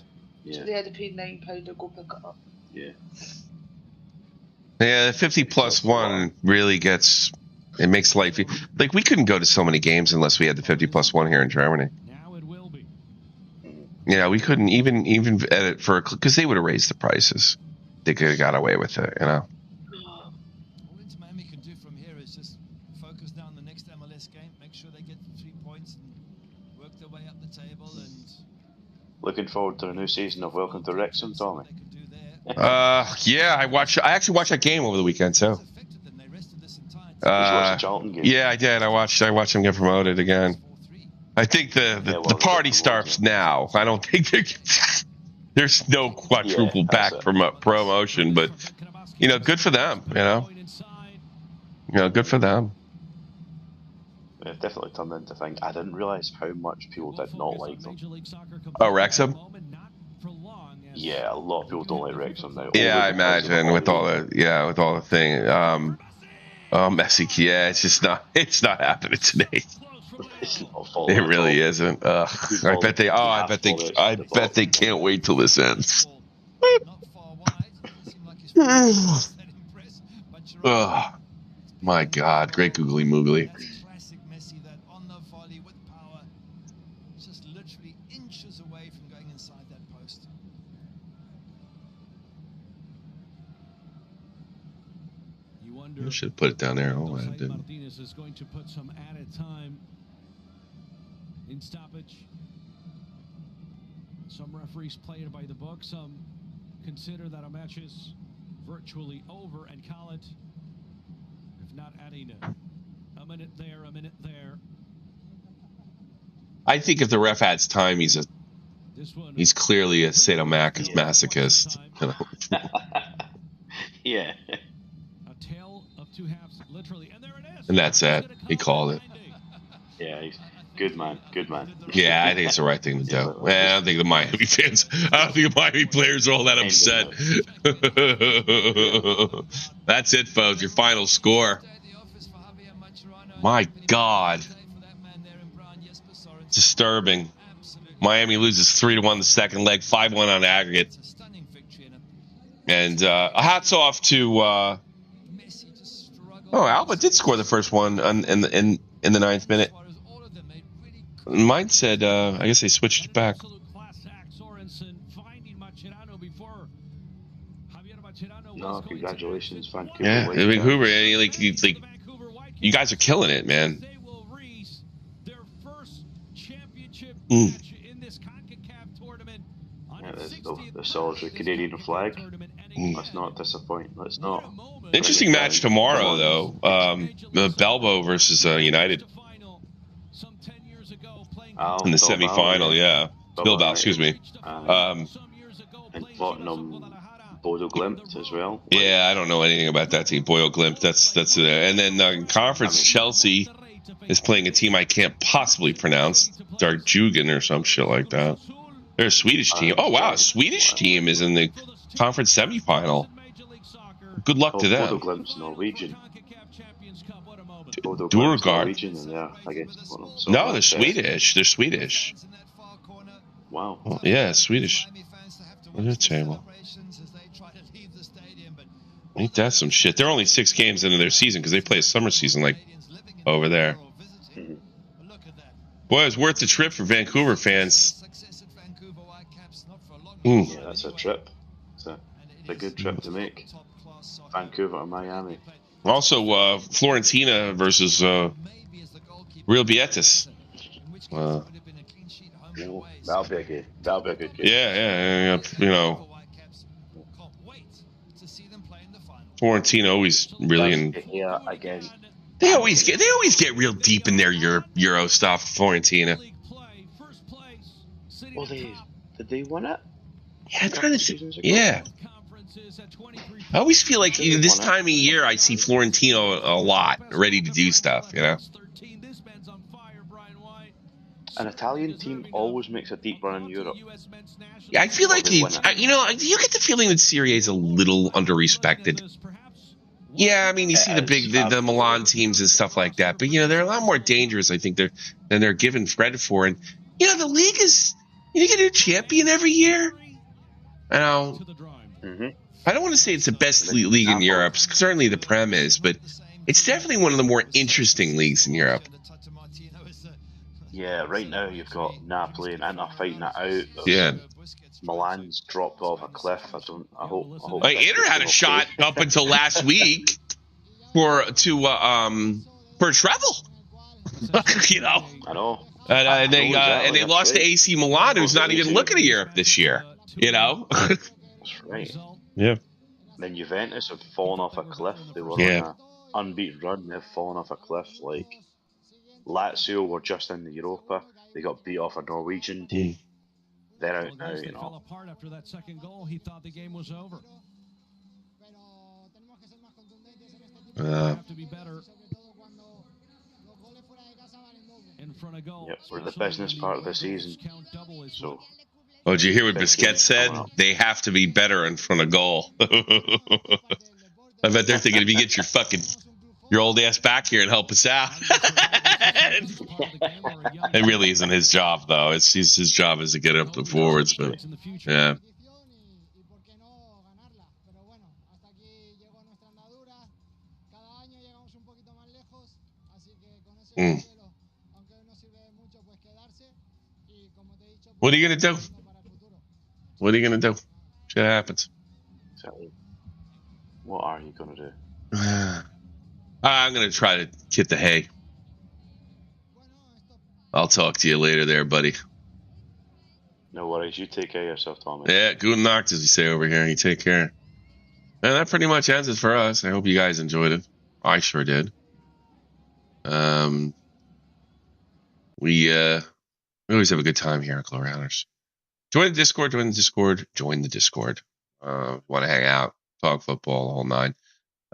Yeah. So they had to pay £9 to go pick it up. Yeah. Yeah, 50+1 really gets, it makes life, like we couldn't go to so many games unless we had the 50+1 here in Germany. Now it will be. Yeah, we couldn't even edit for, because they would have raised the prices. They could have got away with it, you know. All Inter Miami can do from here is just focus now on the next MLS game, make sure they get 3 points and work their way up the table. And looking forward to a new season of Welcome to Wrexham, Tommy. Yeah, I actually watched that game over the weekend too. Did you watch the Charlton game? Yeah, I did. I watched them get promoted again. I think the party starts now. I don't think there's no quadruple back promotion, but you know, good for them. You know, good for them. It definitely turned into a thing. I didn't realize how much people did not like them. Oh, Wrexham? Yeah, a lot of people don't like Wrexham now. Yeah, I imagine with all the thing. Messi, yeah, it's not happening today. It's not it really isn't. I bet they can't wait till this ends. Oh, my God, great googly moogly. I should have put it down there. Oh, I didn't. Martinez is going to put some added time in stoppage. Some referees play it by the book. Some consider that a match is virtually over and call it, if not adding a minute there, a minute there. I think if the ref adds time, he's clearly a sadomasochist. Yeah. Two halves, literally, and there it is. And that's it. He called it. Yeah, he's good man. Good man. Yeah, I think it's the right thing to do. I don't think the Miami players are all that upset. That's it, folks. Your final score. My God. Disturbing. Miami loses 3-1 the second leg, 5-1 on aggregate. And hats off to Alba did score the first one in the 9th minute. Mine said, I guess they switched it back. No, congratulations, Vancouver. Yeah, Vancouver. You guys are killing it, man. They will raise their first championship match in this Concacaf tournament. Yeah, the solitary Canadian flag. Let's not disappoint. Let's not. Interesting match tomorrow, though. Bilbao versus United in the semifinal. Yeah, Bilbao. Excuse me. And Tottenham, Bodo Glimt as well. Yeah, I don't know anything about that team. Bodo Glimt. That's it. And then conference Chelsea is playing a team I can't possibly pronounce, Darjugen or some shit like that. They're a Swedish team. Oh wow, a Swedish team is in the conference semifinal. Good luck to them. Bodo Glimt's Norwegian. Djurgården. Yeah, I guess. So no, they're Swedish. They're Swedish. Wow. Oh, yeah, Swedish. Look at the table. Ain't that some shit? They're only 6 games into their season because they play a summer season like over there. Boy, it was worth the trip for Vancouver fans. Yeah, that's a trip. It's a good trip to make. Vancouver to Miami. Also, Florentina versus Real Betis. That'll be a good game. Yeah. You know, Florentina always really again. They always get real deep in their Euro stuff. Florentina. Well, did they win it? Yeah, I'm trying to think. Yeah. I always feel like this time of year I see Florentino a lot, ready to do stuff, you know? An Italian team always makes a deep run in Europe. Yeah, I feel like you get the feeling that Serie A is a little under-respected. Yeah, I mean, you see the Milan teams and stuff like that, but, you know, they're a lot more dangerous, I think, than they're given credit for. And, you know, the league is, you get a champion every year. You know, I don't want to say it's the best league in Europe. Certainly the Prem is, but it's definitely one of the more interesting leagues in Europe. Yeah, right now you've got Napoli and Inter fighting it out. Yeah. Milan's dropped off a cliff. I hope Inter had a shot up until last week for a treble. You know. I know. And they lost to AC Milan, who's not even looking at Europe this year. You know. That's right. Yeah. Then Juventus have fallen off a cliff. They were on an unbeaten run. They've fallen off a cliff. Like Lazio were just in the Europa. They got beat off a Norwegian team. They're out now, you know. Fell apart after that second goal. He thought the game was over. Have to be better. In front of goal. Yep, we're the business part of the season. So. Oh, did you hear what Busquets said? They have to be better in front of goal. I bet they're thinking, if you get your old ass back here and help us out. It really isn't his job, though. His job is to get up the forwards, but yeah. What are you gonna do? What are you gonna do? Shit happens. What are you gonna do? I'm gonna try to get the hay. I'll talk to you later there, buddy. No worries. You take care of yourself, Thomas. Yeah, guten Nacht, as we say over here. You take care. And that pretty much ends it for us. I hope you guys enjoyed it. I sure did. We always have a good time here at Glorianers. Join the Discord. Want to hang out, talk football, the whole nine.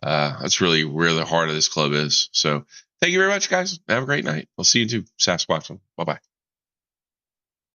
That's really where the heart of this club is. So thank you very much, guys. Have a great night. We'll see you too. Sasquatch. Bye-bye.